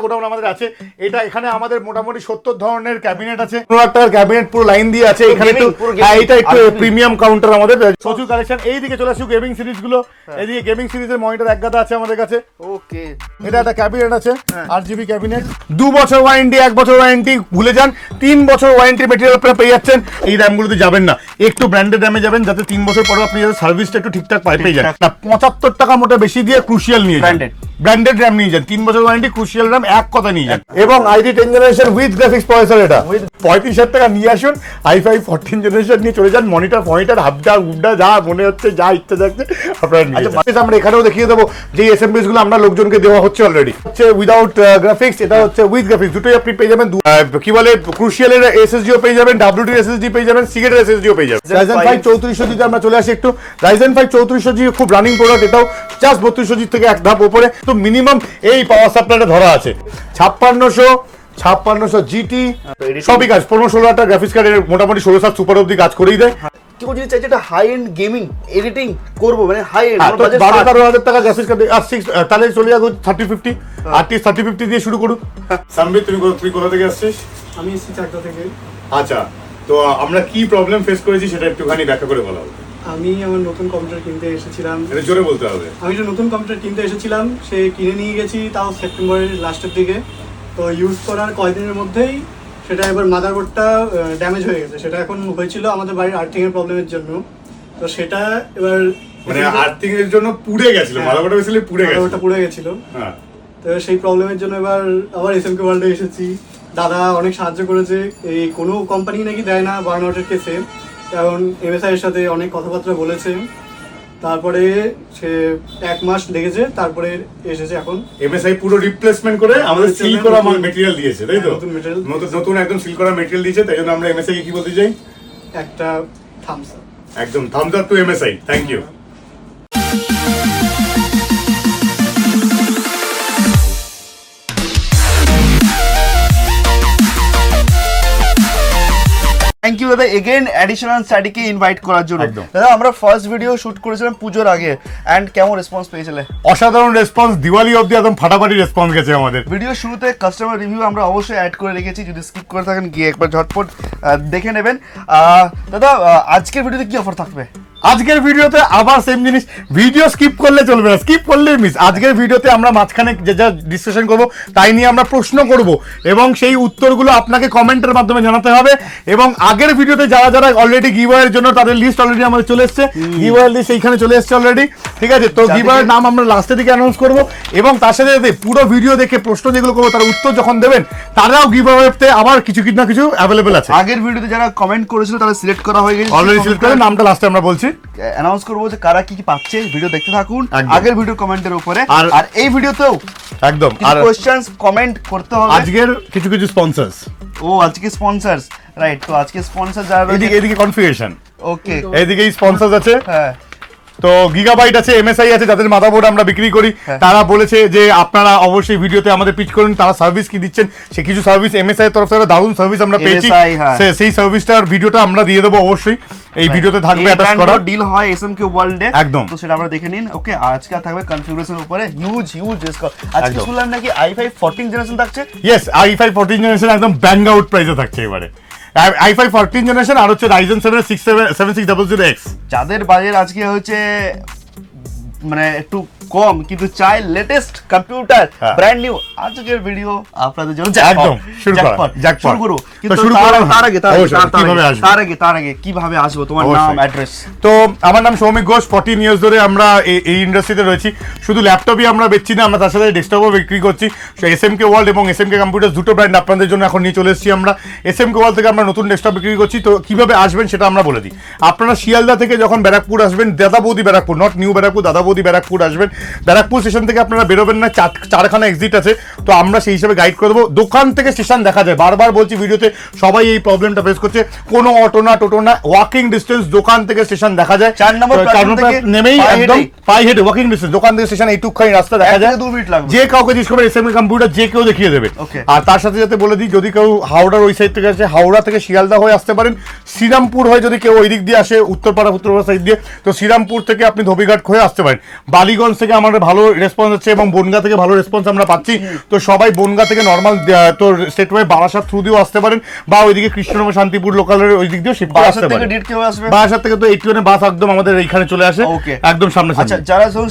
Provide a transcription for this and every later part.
Godown আমাদের আছে। এটা এখানে আমাদের মোটামুটি 70 ধরনের ক্যাবিনেট আছে, 15 টাকার ক্যাবিনেট পুরো লাইন দিয়ে আছে। এখানে একটু এটা একটু প্রিমিয়াম কাউন্টার আমাদের প্রচুর কালেকশন। এইদিকে চলে আসুক গেমিং সিরিজ গুলো, এইদিকে গেমিং সিরিজের মনিটর এক গাদা আছে আমাদের কাছে। ওকে, এটা একটা ক্যাবিনেট আছে 8GB ক্যাবিনেট, 2 বছর ওয়ারেন্টি, 1 বছর ওয়ারেন্টি ভুলে যান, 3 বছর ওয়ারেন্টি মেটেরিয়াল আপনারা পেয়ে যাচ্ছেন। এই র্যামগুলোতে যাবেন না, একটু ব্র্যান্ডেড র্যামে যাবেন যাতে 3 বছর পরে আপনি যাতে সার্ভিসটা একটু ঠিকঠাক পেয়ে যান। না 75 টাকা মোটা বেশি দিয়ে ক্রুশিয়াল নিয়ে যান, ব্র্যান্ডেড র্যাম নিয়ে যান, 3 বছর ওয়ারেন্টি ক্রুশিয়াল র্যাম এক কথা নিয়ে যান। এবং i3 10 generation with graphics processor, এটা 35,000 টাকা নিয়ে আসুন। i5 14 জেনারেশন নিয়ে চলে যান, মনিটর হাবডা গুবডা যা মনে হচ্ছে যা ইচ্ছা যাচ্ছে আপনারা নিয়ে যান। আমরা এখানেও দেখিয়ে দেবো যে এসএমবিএস গুলো আমরা লোকজনকে দেওয়া হচ্ছে অলরেডি, হচ্ছে উইদাউট গ্রাফিক্স, এটা হচ্ছে উইথ গ্রাফিক্স, দুটোই আপনি পেয়ে যাবেন। কি বলে ক্রুশিয়ালের এসএসডিও পেয়ে যাবেন, ডাব্লিউটির এসএসডি পেয়ে যাবেন, সিগেটের এসএসডিও পেয়ে যাবেন। Ryzen 5 3400G তে আমরা চলে আসি একটু। Ryzen 5 3400G খুব রানিং প্রোডাক্ট, এটাও জাস্ট 3200G থেকে এক ধাপ উপরে। তো মিনিমাম এই পাওয়ার সাপ্লাইটা ধরা আছে 5600 জিটি সবই কাজ, 15-16 হাজার গ্রাফিক্স কার্ডের মোটামুটি 16-7 সুপার অব্দি কাজ করেই দেয়। কেউ যদি চাইছে একটা হাই এন্ড গেমিং এডিটিং করবো, মানে হাই এন্ড 12-13 হাজার টাকা গ্রাফিক্স কার্ড তাহলে চলে যাবো 3050 আর্টিস্ট 3050 দিয়ে শুরু করুন। সামনে তুই কোথা থেকে আসছিস? আমি এসেছি চাকদা থেকে। আচ্ছা, তো আমরা কি প্রবলেম ফেস করেছি সেটা একটুখানি ব্যাখ্যা করে বলা হবে। আমি আমার নতুন কম্পিউটার কিনতে এসেছিলাম। এটা জোরে বলতে হবে। আমি একটা নতুন কম্পিউটার কিনতে এসেছিলাম, সে কিনে নিয়ে গেছি তাও সেপ্টেম্বরের লাস্টের দিকে। তো ইউজ করার কয়েকদিনের মধ্যেই সেটা এবার মাদারবোর্ডটা ড্যামেজ হয়ে গেছে। সেটা এখন হয়েছিল আমাদের বাড়ির আর্থিং এর প্রবলেমের জন্য। তো সেটা এবার মানে আর্থিং এর জন্য পুড়ে গেছিল, মাদারবোর্ডটা বেসিক্যালি পুড়ে গেছিল। হ্যাঁ, তো সেই প্রবলেমের জন্য এবার আবার এসএমকে ওয়ার্ল্ডে এসেছি। দাদা অনেক সাহায্য করেছে। এই কোনো কোম্পানি নাকি দেয় না বার্নআউটের কেসে, কারণ এমএসআই এর সাথে অনেক কথাবার্তা বলেছে। তারপরে সে 1 মাস লেগেছে, তারপরে এসেছে। এখন এমএসআই পুরো রিপ্লেসমেন্ট করে আমাদের সিল করা ম্যাটেরিয়াল দিয়েছে, তাই তো? নতুন একদম সিল করা ম্যাটেরিয়াল দিয়েছে, তাই জন্য আমরা এমএসআই কে কি বলতে চাই? একটা থামস আপ, একদম thumbs up to MSI. Thank you. Thank you দাদা এগেইন অ্যাডিশনাল স্টাডিকে ইনভাইট করার জন্য। একদম। দাদা আমরা ফার্স্ট ভিডিও শুট করেছিলাম পুজোর আগে, এন্ড কেমন রেসপন্স পেয়েছিলে? অসাধারণ রেসপন্স, দিওয়ালি অবধি একদম ফাটাফাটি রেসপন্স গেছে আমাদের। ভিডিও শুরুতে কাস্টমার রিভিউ আমরা অবশ্যই অ্যাড করে রেখেছি, যদি স্কিপ করে থাকেন গিয়ে একবার ঝটপট দেখে নেবেন। দাদা আজকের ভিডিওতে কি অফার থাকবে? আজকের ভিডিওতে আবার সেম জিনিস, ভিডিও স্কিপ করলে চলবে না, স্কিপ করলে মিস। আজকের ভিডিওতে আমরা মাঝখানে যা ডিসকাশন করব তাই নিয়ে আমরা প্রশ্ন করব, এবং সেই উত্তরগুলো আপনাকে কমেন্টের মাধ্যমে জানাতে হবে। এবং আগের ভিডিওতে যারা যারা অলরেডি গিভওয়ের জন্য তাদের লিস্ট অলরেডি আমাদের চলে এসেছে, গিভওয়ের লিস্ট এইখানে চলে এসেছে অলরেডি, ঠিক আছে? তো গিভওয়ের নাম আমরা লাস্টের দিকে অ্যানাউন্স করব, এবং তার সাথে সাথে পুরো ভিডিও দেখে প্রশ্ন যেগুলো করবো তার উত্তর যখন দেবেন তারাও গিভওয়েতে আবার কিছু না কিছু অ্যাভেলেবেল আছে। আগের ভিডিওতে যারা কমেন্ট করেছিল তারা সিলেক্ট করা হয়ে গেছে, অলরেডি সিলেক্ট করে নামটা লাস্টে আমরা বলছি, অ্যানাউন্স করবো যে কারা কি কি পাচ্ছে। ভিডিও দেখতে থাকুন আগের ভিডিও কমেন্টের উপরে, আর এই ভিডিওতেও একদম আর কোশ্চেনস কমেন্ট করতে হবে। আজকের কিছু স্পন্সরস, আজকে স্পন্সরস, রাইট? তো আজকে স্পন্সর যারা এদিকে কনফিগারেশন, ওকে, এইদিকে স্পন্সরস আছে। হ্যাঁ, তো গিগাবাইট আছে, এমএসআই আছে, যাদের মাদারবোর্ড আমরা বিক্রি করি। তারা বলেছে যে আপনারা অবশ্যই ভিডিওতে আমাদের পিচ করুন, তারা সার্ভিস কি দিচ্ছেন। সে কিছু সার্ভিস এমএসআই এর তরফ থেকে দারুণ সার্ভিস আমরা পেয়েছি, সেই সার্ভিসটার ভিডিওটা আমরা দিয়ে দেবো অবশ্যই, এই ভিডিওতে থাকবে। অ্যাটাচ করা ডিল হয় এসএমকে ওয়ার্ল্ডে, একদম, তো সেটা আমরা দেখে নিন। ওকে, আজকে থাকবে কনফিগারেশনের উপরে হিউজ ডিসকাউন্ট। আজকে শুনলাম নাকি i5 14 জেনারেশন থাকছে। ইয়েস, i5 14 জেনারেশন একদম ব্যাং আউট প্রাইসে থাকছে এবারে। i5 14 জেনারেশন আর হচ্ছে Ryzen 7 7600X। যাদের বাজেট আজকে হচ্ছে মানে একটু কম কিন্তু চাই লেটেস্ট কম্পিউটার ব্র্যান্ড নিউ, আজকের ভিডিও আপনাদের জন্য একদম শুরু করো। কিন্তু তার আগে কিভাবে আসবো, তোমার নাম অ্যাড্রেস? তো আমার নাম সৌমিক ঘোষ, 14 ইয়ার্স ধরে আমরা এই ইন্ডাস্ট্রিতে রয়েছি। শুধু ল্যাপটপই আমরা বেচছি না, আমরা তার সাথে ডেস্কটপও বিক্রি করছি। এসএমকে ওয়ার্ল্ড এবং এসএমকে কম্পিউটার দুটো ব্র্যান্ড আপনাদের জন্য এখন নিয়ে চলে এসেছি আমরা। এসএমকে ওয়ার্ল্ড থেকে আমরা নতুন ডেস্কটপ বিক্রি করছি। তো কিভাবে আসবেন সেটা আমরা বলে দিই। আপনারা শিয়ালদা থেকে যখন ব্যারাকপুর আসবেন, দাদাবৌদি ব্যারাকপুর, নট নিউ ব্যারাকপুর, দাদাবৌদি ব্যারাকপুর আসবেন, ব্যারাকপুর স্টেশন থেকে আপনারা বেরোবেন না, চারখানা এক্সিট আছে। তো আমরা সেই হিসাবে গাইড করে দেবো। দোকান থেকে স্টেশন দেখা যায়, বারবার বলছি ভিডিওতে, সবাই এই প্রবলেমটা ফেস করছে। কোনো অটো না টোটো না, ওয়াকিং ডিস্টেন্স দোকান থেকে স্টেশন দেখা যায়। 4 নম্বর নেমেই একদম পায়ে হেঁটে ওয়াকিং ডিস্টেন্স, দোকান থেকে স্টেশন এইটুকখানি রাস্তা দেখা যায়। 2 মিনিট লাগবে। যে কাউকে জিজ্ঞেস করবে এসএমকে কম্পিউটার, যে কেউ দেখিয়ে দেবে। আর তার সাথে সাথে বলে দিই, যদি কেউ হাওড়ার ওই সাইড থেকে আসে, হাওড়া থেকে শিয়ালদা হয়ে আসতে পারেন। শ্রীরামপুর হয়ে যদি কেউ ওই দিক দিয়ে আসে, উত্তরপাড়া সাইড দিয়ে, তো শ্রীরামপুর থেকে আপনি ধোবিঘাট হয়ে আসতে পারেন। বালিগঞ্জ থেকে আমাদের ভালো রেসপন্স হচ্ছে এবং বনগা থেকে ভালো রেসপন্স আমরা পাচ্ছি। তো সবাই বনগা থেকে নর্মাল তোর স্টেট ওয়ে বারাসাত থ্রু দিয়েও আসতে পারেন, বা ওইদিকে কৃষ্ণনগর শান্তিপুর লোকালের ওই দিক দিয়েও শিফট করে আসতে পারেন। বারাসাত থেকে তো 81 বাস একদম আমাদের এইখানে চলে আসে, একদম সামনে। আচ্ছা, যারা ধরুন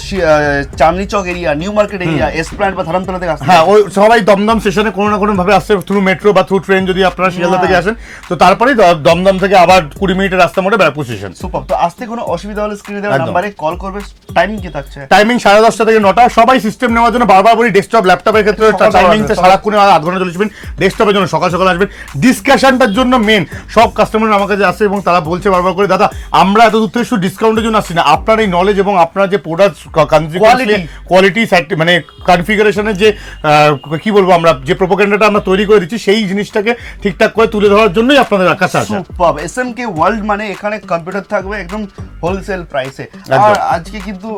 Chandni Chowk area, new market area, Esplanade বা ধরমতলা থেকে আসছে, হ্যাঁ ওই সবাই দমদম স্টেশনে কোনো না কোনো ভাবে আসছে থ্রু মেট্রো বা থ্রু ট্রেন। যদি আপনারা শিয়ালদা থেকে আসেন তো তারপরে দমদম থেকে আবার 20 মিনিটের রাস্তা মোটে ব্যারাকপুর স্টেশন। সুপার। তো আসতে কোনো অসুবিধা হলে স্ক্রিনে দেওয়া নাম্বারে কল করবে। টাইমিং কি থাকছে? টাইমিং 10:30 থেকে 9টা। সবাই সিস্টেম নেওয়ার জন্য বারবার বলি, ডেস্কটপ ল্যাপটপের ক্ষেত্রে টাইমিং সারাক্ষণ আধ ঘন্টা চলে আসবেন, ডেস্কটপের জন্য সকাল সকাল আসবেন। ডিসকাশনটার জন্য মেন সব কাস্টমার আমার কাছে আসে এবং তারা বলছে বারবার করে, দাদা আমরা এত দূর থেকে শুধু ডিসকাউন্টের জন্য আসছি না, আপনার এই নলেজ এবং আপনার যে প্রোডাক্ট কোয়ালিটি মানে কনফিগারেশনের যে কি বলবো আমরা যে প্রোপাগান্ডাটা আমরা তৈরি করে দিচ্ছি সেই জিনিসটাকে ঠিকঠাক করে তুলে ধরার জন্যই আপনাদের কাছে আসা। সুপার। এসএমকে ওয়ার্ল্ড মানে এখানে কম্পিউটার থাকবে একদম হোলসেল প্রাইসে। আর আজকে কিন্তু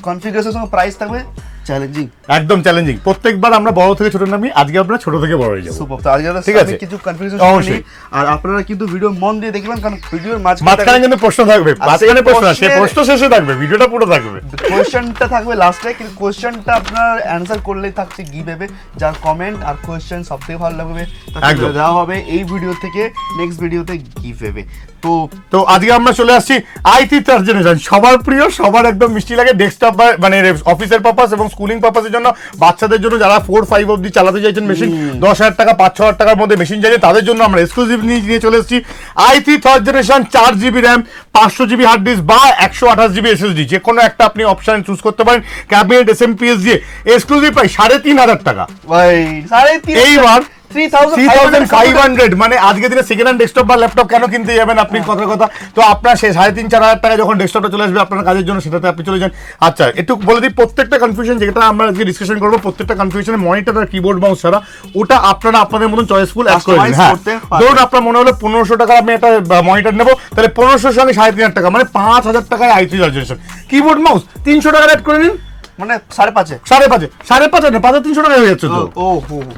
কনফিগারেশন প্রাইস থাকবে চ্যালেঞ্জিং, একদম চ্যালেঞ্জিং। প্রত্যেকবার আমরা বড় থেকে ছোট নামি, আজকে আমরা ছোট থেকে বড় হয়ে যাব। সুপার। তো আজকে ঠিক আছে, কিছু কনফিউশন নেই, আর আপনারা কিন্তু ভিডিও মন দিয়ে দেখবেন, কারণ ভিডিওর মাঝখানে কিন্তু প্রশ্ন থাকবে, মাঝখানে প্রশ্ন আছে, প্রশ্ন শেষে থাকবে, ভিডিওটা পুরো থাকবে, কোশ্চেনটা থাকবে লাস্টে। কিন্তু কোশ্চেনটা আপনার অ্যানসার করলেই থাকছে গিভঅ্যাওয়ে, যার কমেন্ট আর কোশ্চেন সবথেকে ভালো লাগবে তাকে দেওয়া হবে এই ভিডিও থেকে নেক্সট ভিডিওতে গিভঅ্যাওয়ে। তো আজকে আমরা চলে আসছি i3 থার্ড জেনারেশন, সবার প্রিয়, সবার একদম মিষ্টি লাগে, ডেস্কটপ মানে অফিসের পারপাস এবং স্কুলিং পারপাসের জন্য, বাচ্চাদের জন্য যারা 4-5 অবধি চালাতে চাইছেন মেশিন, 10,000 টাকা 5-6,000 টাকার মধ্যে মেশিন চাইছে, তাদের জন্য আমরা এক্সক্লুসিভ নিয়ে চলে এসেছি i3 third generation 4GB RAM, 500GB hard disk বা 128GB SSD, যে কোনো একটা আপনি অপশন চুজ করতে পারেন। ক্যাবিনেট SMPS দিয়ে এক্সক্লুসিভ প্রাইস 3,500 টাকা। ভাই 3,500 এইবার 3,500 মানে আজকে দিনে সেকেন্ড হ্যান্ড ডেস্কটপ বা ল্যাপটপ কেন কিনতে যাবেন আপনি? কথা তো আপনার সেই 3,500-4,000 টাকা যখন ডেস্কটপটা চলে আসবে আপনার কাজের জন্য, সেটাতে আপনি চলে যান। আচ্ছা একটু বলে দিই, প্রত্যেকটা কনফিউশন যেটা আমরা আজকে ডিসকাশন করবো, প্রত্যেকটা কনফিউশনে মনিটর আর কিবোর্ড মাউস ছাড়া ওটা আপনারা আপনাদের মতন চয়েসফুল অ্যাড করে দিন। হ্যাঁ, ধরুন আপনার মনে হলো 1,500 টাকা আমি একটা মনিটর নেবো, তাহলে 1,500 সঙ্গে 3,500 টাকা মানে 5,000 টাকায় i3 third generation. Keyboard mouse 300 টাকা অ্যাড করে নিন, মানে 5,500 5,500 না 5,300 টাকা হয়ে যাচ্ছে। তো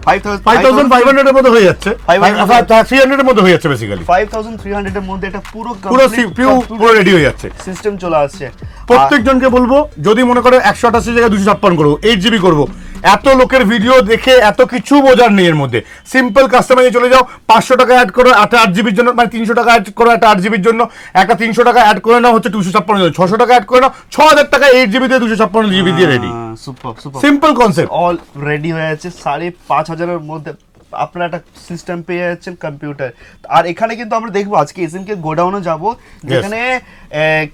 5,500 এর মধ্যে হয়ে যাচ্ছে, 300 এর মধ্যে হয়ে যাচ্ছে, বেসিক্যালি 5,300 এর মধ্যে এটা পুরো রেডি হয়ে যাচ্ছে, সিস্টেম চলে আসছে। প্রত্যেকজনকে বলবো যদি মনে করে 128 জায়গায় 256 করবো, 8GB করবো, এত লোকের ভিডিও দেখে এত কিছু বোঝার নেই এর মধ্যে। সিম্পল কাস্টমাইজে চলে যাও, 500 টাকা অ্যাড করো একটা 8GBর জন্য, মানে 300 টাকা অ্যাড করো একটা 8GBর জন্য, একটা 300 টাকা অ্যাড করে নাও হচ্ছে 256 জন্য, 600 টাকা অ্যাড করে নাও 6,000 টাকা 8GB দিয়ে 256GB দিয়ে ready. Super super, simple concept, all ready হয়ে যাচ্ছে। 5,500 এর মধ্যে আপনারা একটা সিস্টেম পেয়ে যাচ্ছেন কম্পিউটার। আর এখানে কিন্তু আমরা দেখবো আজকে এসএমকে গোডাউনে যাব, যেখানে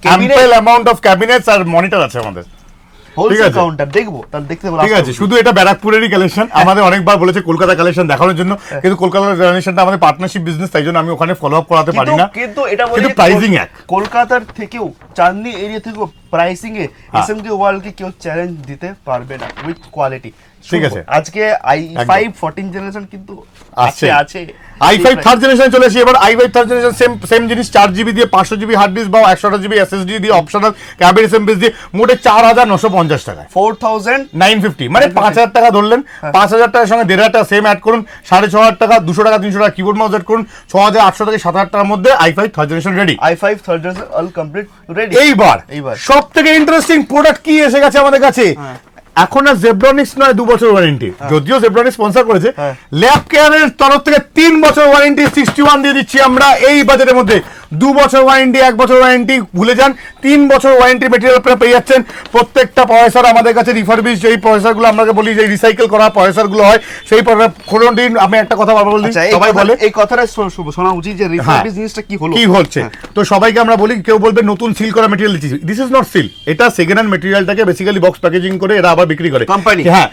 অ্যাম্পল অ্যামাউন্ট অফ ক্যাবিনেটস আর মনিটর আছে আমাদের, হোলসেল কাউন্টার দেখবো, তাহলে দেখতে পাবো। ঠিক আছে, শুধু এটা ব্যারাকপুরেরই কালেকশন, আমাদের অনেকবার বলেছে কলকাতা কালেকশন দেখানোর জন্য, কিন্তু কলকাতার কালেকশনটা আমাদের পার্টনারশিপ বিজনেস, তাই জন্য আমি ওখানে ফলো আপ করাতে পারি না। কিন্তু এটা বলি প্রাইসিং এক, কলকাতার থেকেও চাঁদনি এরিয়া থেকেও প্রাইসিং এ এসএমকে ওয়ার্ল্ড কে কেউ চ্যালেঞ্জ দিতে পারবে না উইথ কোয়ালিটি। ঠিক আছে, আজকে i5 14 জেনারেশন কিন্তু আছে i5 থার্ড জেনারেশন চলে আসি। এবার i5 থার্ড জেনারেশন সেম জিনিস, 4GB দিয়ে 500GB হার্ড ডিস্ক বা 128GB SSD দিয়ে অপশনাল ক্যাবিনেট SMPS দিয়ে মোটে 4,950 টাকায় 4,950, মানে 5,000 টাকা ধরলেন, 5,000 টাকার সঙ্গে 1,500 টাকা সেম অ্যাড করুন, 6,500 টাকা, 200 টাকা 300 টাকা কিবোর্ড মাউস অ্যাড করুন, 6,800 থেকে 7,000 টাকার মধ্যে i5 third generation ready. i5 third generation all complete ready. এইবার সব থেকে ইন্টারেস্টিং প্রোডাক্ট কি এসে গেছে আমাদের কাছে এখন, আর জেব্রনিক্স নয় 2 বছর ওয়ারেন্টি, যদিও জেব্রনিক্স স্পন্সর করেছে, ল্যাব কেয়ারের তরফ থেকে 3 বছর ওয়ারেন্টি 61 দিয়ে দিচ্ছি আমরা এই বাজেটের মধ্যে। 2 বছর ওয়ারেন্টি, 1 বছর ওয়ারেন্টি ভুলে যান, 3 বছর ওয়ারেন্টি মেটেরিয়াল আপনারা পেয়ে যাচ্ছেন। প্রত্যেকটা পয়সার আমাদের কাছে রিফারবিশ, যেই পয়সাগুলো আমরা বলি যে রিসাইকেল করা পয়সাগুলো হয়, সেই কোনো দিন আমি একটা কথা বলি, সবাই বলে এই কথাটা শোনা উচিত যে রিফারবিশ জিনিসটা কি হলো, কি হচ্ছে। তো সবাইকে আমরা বলি, কেউ বলবে নতুন সিল করা মেটেরিয়াল দিচ্ছি, দিস ইজ নট সিল, এটা সেকেন্ড হ্যান্ড মেটেরিয়ালটাকে বেসিক্যালি বক্স প্যাকেজিং করে এরা আবার বিক্রি করে কোম্পানি। হ্যাঁ,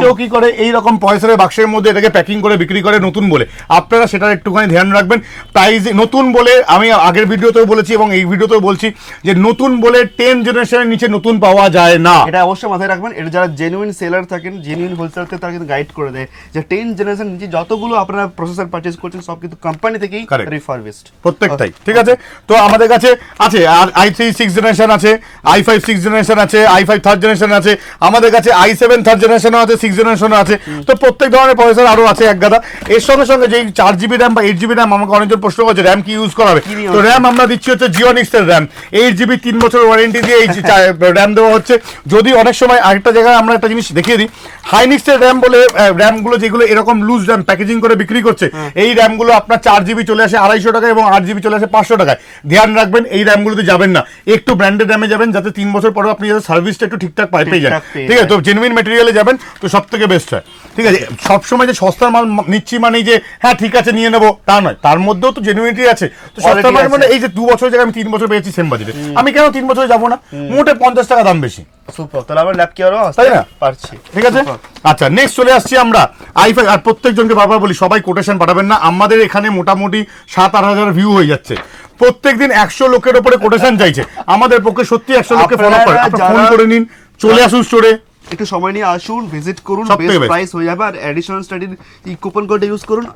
কেউ কি করে এইরকম পয়সার বাক্সের মধ্যে এটাকে প্যাকিং করে বিক্রি করে নতুন বলে, আপনারা সেটার একটুখানি ধ্যান রাখবেন। প্রাইস নতুন বলে আমি আগের ভিডিওতেও বলেছি এবং এই ভিডিওতেও বলছি যে নতুন বলে 10 জেনারেশনের নিচে নতুন পাওয়া যায় না, এটা অবশ্যই মাথায় রাখবেন। এটা যারা জেনুইন সেলার থাকেন, জেনুইন হোলসেলার থাকে, তারা কিন্তু গাইড করে দেয় যে 10 জেনারেশন নিচে যতগুলো আপনারা প্রসেসর পারচেজ করছেন সব কিন্তু কোম্পানি থেকেই রিফারবিশড প্রত্যেকটাই। ঠিক আছে, তো আমাদের কাছে আছে আর i3 6 জেনারেশন আছে, i5 6 জেনারেশন আছে, i5 থার্ড জেনারেশন আছে, আমাদের কাছে i7 থার্ড জেনারেশনও আছে, 6 জেনারেশনও আছে। তো প্রত্যেক ধরনের প্রসেসর আরো আছে এক গাদা। এর সঙ্গে সঙ্গে যেই 4GB র্যাম বা 8GB র্যাম, আমাকে অনেকজন প্রশ্ন করছে র্যাম কি ইউজ করা হবে, তো র্যাম আমরা দিচ্ছি হচ্ছে জিওনিক্সের র্যাম 8GB 3 বছর ওয়ারেন্টি দিয়ে এই র্যাম দেওয়া হচ্ছে। যদি অনেক সময় আরেকটা জায়গায় আমরা একটা জিনিস দেখিয়ে দিই, হাইনিক্সের র্যাম বলে র্যামগুলো যেগুলো এরকম লুজ র্যাম প্যাকেজিং করে বিক্রি করছে, এই র্যামগুলো আপনার 4GB চলে আসে 250 টাকায় এবং 8GB চলে আসে 500 টাকায়। ধ্যান রাখবেন এই র্যামগুলোতে যাবেন না, একটু ব্র্যান্ডেড র্যামে যাবেন যাতে 3 বছর পরে আপনি যাতে সার্ভিসটা একটু ঠিকঠাক পেয়ে যান। ঠিক আছে, তো জেনুইন ম্যাটেরিয়ালে যাবেন তো সব থেকে বেস্ট হয়। ঠিক আছে, সবসময় যে সস্তার মাল নিচ্ছি মানে যে হ্যাঁ ঠিক আছে নিয়ে নেবো তা নয়, তার মধ্যেও তো জেনুইনিটি আছে। তো সস্তার মাল মানে এই যে 2 বছর জায়গায় আমি 3 বছর পেয়েছি সেম বাজেটে, আমি কেন 3 বছরে যাবো না? মোটে 50 টাকা দাম বেশি। সুপার, তাহলে আমরা ল্যাব কেয়ারও তাই না? পারছি। ঠিক আছে, আচ্ছা নেক্সট চলে আসছি আমরা i5। আর প্রত্যেকজনকে বারবার বলি সবাই কোটেশন পাঠাবেন না, আমাদের এখানে মোটামুটি 7-8 হাজার ভিউ হয়ে যাচ্ছে প্রত্যেকদিন। 100 লোকের উপরে কোটেশন চাইছে, আমাদের পক্ষে সত্যি 100 লোককে ফলো করে ফোন করে নিন, চলে আসুন স্টোরে, একটু সময় নিয়ে আসুন, ভিজিট করুন, সবথেকে বেস্ট best। প্রাইস হয়ে যাবে। আর এডিশনাল স্টাডির এই কুপন কোড ইউজ করুন।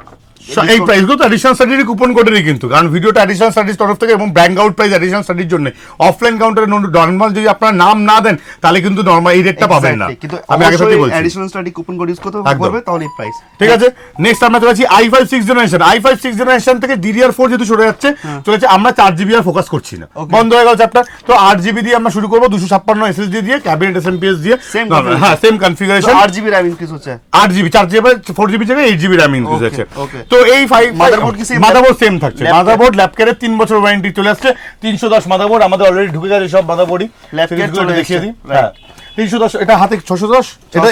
এই প্রাইসগুলো তো অ্যাডিশনাল স্টাডির কুপন কোডেরই কিন্তু, কারণ ভিডিওটা অ্যাডিশনাল স্টাডির তরফ থেকে এবং ব্যাঙ্ক আউট প্রাইস অ্যাডিশনাল স্টাডির জন্য। অফলাইন কাউন্টারে নর্মাল যদি আপনার নাম না দেন তাহলে কিন্তু নর্মাল এই রেটটা পাবেন না। কিন্তু আমি আগে থেকে বলছি additional study coupon code use করতে একদম। হবে, তাহলে প্রাইস ঠিক আছে। নেক্সট আমরা চলে যাচ্ছি i5 6th generation. i5 6th generation থেকে DDR4 যেহেতু সরে যাচ্ছে, চলেছে আমরা 4GB আর ফোকাস করছি না, বন্ধ হয়ে গেল চ্যাপ্টার। তো 8GB দিয়ে আমরা শুরু করবো, 256 SSD দিয়ে, ক্যাবিনেট SMPS দিয়ে, হ্যাঁ same configuration. 8GB RAM increase হচ্ছে, 8GB 4GB 4GB জায়গায় 8GB RAM ইনক্রিজ হচ্ছে। okay। তো এই Motherboard কি same? মাদারবোর্ড সেম থাকছে। মাদারবোর্ড ল্যাপকেয়ারের 3 বছর ওয়ারেন্টি চলে আসছে। 310 মাদারবোর্ড আমাদের অলরেডি ঢুকে গেছে সব মাদারবোর্ডই। ল্যাপকেয়ার চলে দেখিয়ে দিই, এসেছে, হ্যাঁ 310, এটা হাতে 610,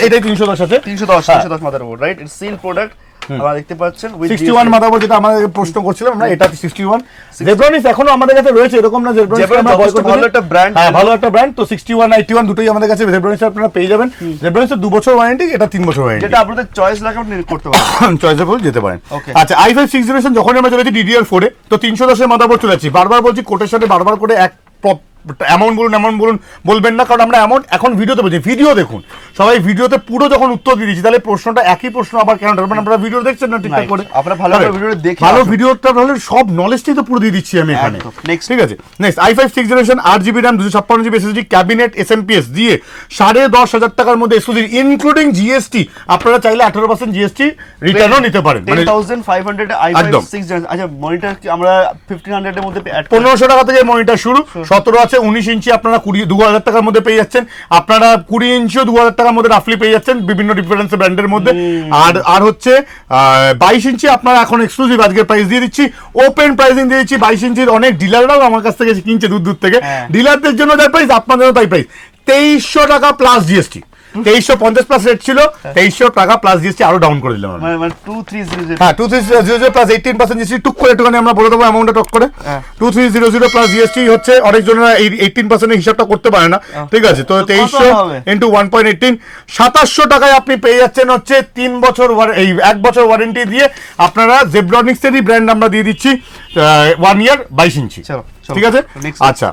এটাই 310 আছে। 310 motherboard, right? It's seal product, আপনারা দেখতে পাচ্ছেন। 61 মাদারবোর্ড যেটা আমাদের প্রশ্ন করছিলাম আমরা, এটা 61। জেব্রনিক্স এখনো আমাদের কাছে রয়েছে, এরকম না জেব্রনিক্স আমরা বয়কট করি, ভালো একটা ব্র্যান্ড, হ্যাঁ ভালো একটা ব্র্যান্ড। তো 61 81 দুটোই আমাদের কাছে জেব্রনিক্স আপনারা পেয়ে যাবেন। জেব্রনিক্সের 2 বছর ওয়ারেন্টি, এটা 3 বছর ওয়ারেন্টি, যেটা আপনাদের চয়েস লাগে আপনি করতে পারেন, চয়েসেবল যেতে পারেন। Okay। আচ্ছা i5 6th জেনারেশন যখন আমরা চলেছি DDR4 এ, তো 310 এর মাদারবোর্ড চলেছি। বারবার বলছি কোটেশনে বারবার করে এক অ্যামাউন্ট বলুন বলবেন না, কারণ আমরা অ্যামাউন্ট এখন ভিডিওতে বলছি। ভিডিও দেখুন সবাই, ভিডিওতে পুরো যখন উত্তর দিয়ে দিচ্ছি তাহলে প্রশ্নটা একই প্রশ্ন আবার কেন? মানে আপনারা ভিডিও দেখছেন না ঠিকঠাক করে, আপনারা ভালো করে ভিডিওটা দেখে ভালো আসুন। ভিডিওটা ভালো, সব নলেজটাই তো পুরো দিয়ে দিচ্ছি আমি এখানে। একদম। Next। ঠিক আছে, next i5 6th generation 8GB RAM 256GB SSD, cabinet SMPS দিয়ে 10,500 টাকার মধ্যে এক্সক্লুসিভ ইনক্লুডিং GST। আপনারা চাইলে 18% GST রিটার্নও নিতে পারেন। 10,500 i5 একদম। 6 জেনারেশন। আচ্ছা মনিটর কি আমরা 1500 এর মধ্যে অ্যাড 1500 টাকা থেকে মনিটর শুরু, 17 আছে, 19 ইঞ্চি আপনারা 2,000 টাকার মধ্যে পেয়ে যাচ্ছেন। আপনারা 20 ইঞ্চিও 2,000 টাকার মধ্যে রাফলি পেয়ে যাচ্ছেন বিভিন্ন ডিফারেন্স ব্র্যান্ডের মধ্যে। আর হচ্ছে 22 ইঞ্চি আপনারা এখন এক্সক্লুসিভ আজকের প্রাইস দিয়ে দিচ্ছি, ওপেন প্রাইসিং দিয়ে দিচ্ছি। 22 ইঞ্চির অনেক ডিলাররাও আমার কাছ থেকে কিনছে দূর থেকে, ডিলারদের জন্য যার প্রাইস আপনাদেরও তাই প্রাইস, 2300 টাকা প্লাস জিএসটি। 2350 প্লাস রেট ছিল, 2300 টাকা প্লাস জিএসটি আরো ডাউন করে দিলাম আমি। মানে 2300, হ্যাঁ 2300 প্লাস 18% জিএসটি টুক করে একটুখানি আমরা বলে দেবো অ্যামাউন্টটা টক করে। 2300 প্লাস জিএসটি হচ্ছে, অনেকজনেরা এই 18% এর হিসাবটা করতে পারে না। ঠিক আছে, তো 2300 ইনটু 1.18 2700 টাকায় আপনি পেয়ে যাচ্ছেন হচ্ছে 3 বছর এই 1 বছর ওয়ারেন্টি দিয়ে। আপনারা জেব্রনিক্সেরই ব্র্যান্ড আমরা দিয়ে দিচ্ছি 1 ইয়ার 22 ইঞ্চি। ঠিক আছে, আচ্ছা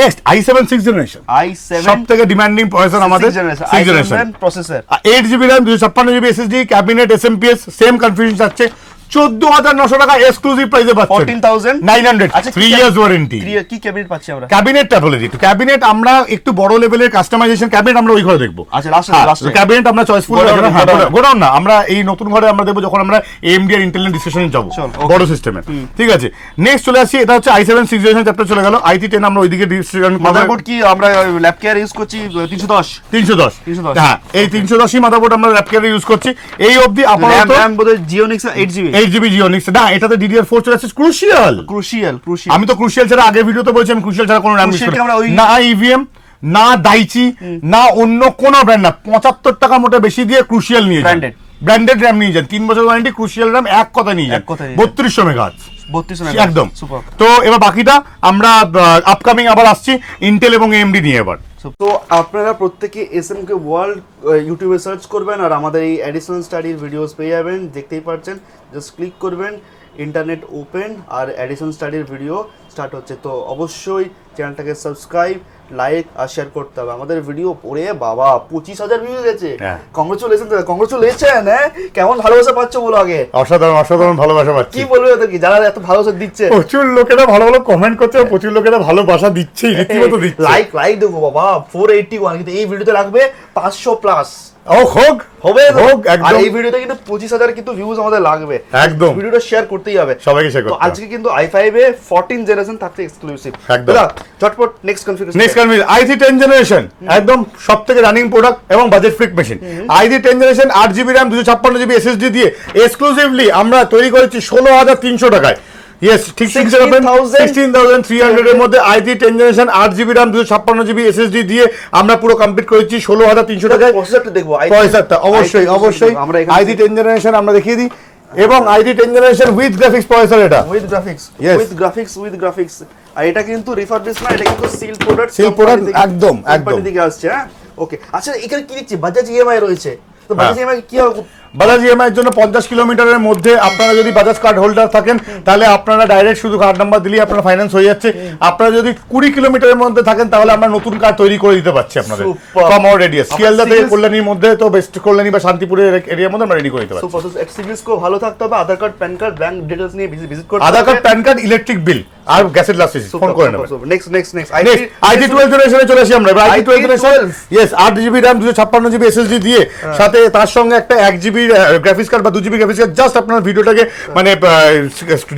next i7 6th generation, i7 সবথেকে ডিমান্ডিং প্রসেসর আমাদের 6th generation processor, 8GB RAM 256GB SSD, cabinet SMPS same configuration যাচ্ছে। 14,900 টাকা এক্সক্লুসিভ প্রাইসে পাচ্ছেন, 14,900। 3 ইয়ার্স ওয়ারেন্টি। কি ক্যাবিনেট পাচ্ছি আমরা? ক্যাবিনেটটা বলে দিই, ক্যাবিনেট আমরা একটু বড় লেভেলের কাস্টমাইজেশন ক্যাবিনেট আমরা ওই ঘরে দেখবো। আচ্ছা লাস্ট ক্যাবিনেট আমরা চয়েসফুল গোডাউন না, আমরা এই নতুন ঘরে আমরা দেখবো যখন আমরা AMD আর ইন্টেল ডিসকাশনে যাব বড় সিস্টেমে। ঠিক আছে, নেক্সট চলে আসছি, এটা হচ্ছে i7 6th জেনারেশন চ্যাপ্টার চলে গেল। i3 আমরা ওইদিকে ডিসকাশন। মাদারবোর্ড কি আমরা ল্যাব কেয়ার ইউজ করছি 310। হ্যাঁ এই 310ই মাদারবোর্ড আমরা ল্যাব কেয়ারে ইউজ করছি এই অবধি। আপাতত RAM বোধহয় জিওনিক্স 8GB জিওনিক্স, না এটাতে DDR4 চলে আসছে। ক্রুশিয়াল, আমি তো ক্রুশিয়াল ছাড়া আগে ভিডিওতে বলছি আমি ক্রুশিয়াল ছাড়া কোনো RAM ইউজ করি না। ইভিএম না, দাইচি না, অন্য কোনো ব্র্যান্ড না, 75 টাকা মোটে বেশি দিয়ে ক্রুশিয়াল নিয়ে যান, ব্র্যান্ডেড RAM নিয়ে যান। 3 বছর ওয়ারেন্টি, ক্রুশিয়াল RAM এক কথা নিয়ে যান, 3200 মেগাহার্টজ একদম। তো এবার বাকিটা আমরা আপকামিং আবার আসছি ইন্টেল এবং AMD নিয়ে এবার। তো আপনারা প্রত্যেকে SMK ওয়ার্ল্ড ইউটিউবে সার্চ করবেন আর আমাদের এই অ্যাডিশনাল স্টাডির ভিডিওস পেয়ে যাবেন। দেখতেই পাচ্ছেন, জাস্ট ক্লিক করবেন, ইন্টারনেট ওপেন আর অ্যাডিশনাল স্টাডির ভিডিও স্টার্ট হচ্ছে। তো অবশ্যই চ্যানেলটাকে সাবস্ক্রাইব লাইক আর শেয়ার করতে হবে আমাদের ভিডিও পড়ে বাবা 25,000 ভিউ গেছে হ্যাঁ। কংগ্রেচুলেশন হ্যাঁ কেমন ভালোবাসা পাচ্ছ বলো আগে অসাধারণ ভালোবাসা পাচ্ছি। কি বলবে ওদেরকে যারা এত ভালোবাসা দিচ্ছে প্রচুর লোকেরা ভালো ভালো কমেন্ট করছে, প্রচুর লোকেরা ভালোবাসা দিচ্ছে, রীতিমতো দিচ্ছে। লাইক দেবো বাবা 481 কিন্তু এই ভিডিওতে রাখবে 500 প্লাস হোক হবে হোক, আর একদম এই ভিডিওতে কিন্তু 25,000 কিন্তু ভিউজ আমাদের লাগবে একদম। ভিডিওটা শেয়ার করতেই হবে সবাইকে শেয়ার তো করতে হবে। আজকে কিন্তু i5 এ 14 জেনারেশন থাকছে এক্সক্লুসিভ একদম। চটপট next configuration next configuration i3 10 generation, একদম সবথেকে রানিং প্রোডাক্ট এবং budget freak machine. i3 10 generation 8GB RAM 256GB SSD দিয়ে এক্সক্লুসিভলি আমরা তৈরি করেছি 16,300 টাকায়। ইয়েস, ঠিক 16,300 এর মধ্যে i3 10 generation 8GB RAM 256GB SSD দিয়ে আমরা পুরো কমপ্লিট করেছি 16,300 টাকায়। প্রসেসরটা দেখবো পয়সাটা অবশ্যই অবশ্যই আমরা এখানে i3 10 জেনারেশন আমরা দেখিয়ে দিই, এবং i3 10 generation with graphics processor এটা। With graphics Yes. With graphics আর এটা কিন্তু রিফারবিশ না, এটা কিন্তু সিল প্রোডাক্ট একদম একদম। থেকে আসছে। হ্যাঁ ওকে, আচ্ছা এখানে কি দিচ্ছি বাজাজ ইএমআই রয়েছে, তো বাজাজ ইএমআই কি হবে? বাজাজ ইএমআই এর জন্য 50 কিলোমিটারের মধ্যে আপনারা যদি বাজাজ কার্ড হোল্ডার থাকেন তাহলে আপনারা ডাইরেক্ট শুধু কার্ড নাম্বার দিলেই আপনার ফাইন্যান্স হয়ে যাচ্ছে। আপনারা যদি 20 কিলোমিটারের মধ্যে থাকেন তাহলে আমরা নতুন কার্ড তৈরি করে দিতে পারছি আপনাদের Super. কম আওয়ার রেডিয়াস। শিয়ালদা থেকে সিরিয়াস- কল্যাণীর মধ্যে তো বেস্ট কল্যাণী বা শান্তিপুরের এরিয়ার মধ্যে আমরা রেডি করে দিতে পারছি। সুপার এক্সপিরিয়েন্স কো ভালো থাকতে হবে, Aadhaar card PAN card bank details নিয়ে ভিজিট করতে Aadhaar card, PAN card, electric bill আর গ্যাসের লাস্ট ফোন করে নেবেন। নেক্সট i3 12 জেনারেশনে চলে আসি আমরা। i3 12 generation yes 8GB RAM 256GB SSD দিয়ে সাথে তার সঙ্গে একটা 1GB গ্রাফিক্স কার্ড বা 2GB গ্রাফিক্স কার্ড জাস্ট আপনার ভিডিওটাকে মানে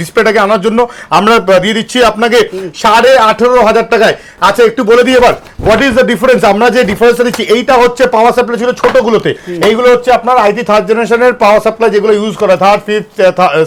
ডিসপ্লেটাকে আনার জন্য আমরা দিয়ে দিচ্ছি আপনাকে 18,500 টাকায়। আচ্ছা একটু বলে দিই এবার হোয়াট ইজ দ্য ডিফারেন্স। আমরা যে ডিফারেন্সটা দিচ্ছি এইটা হচ্ছে পাওয়ার সাপ্লাই ছিল ছোটগুলোতে, এইগুলো হচ্ছে আপনার i3 থার্ড জেনারেশনের পাওয়ার সাপ্লাই যেগুলো ইউজ করা থার্ড ফিফথ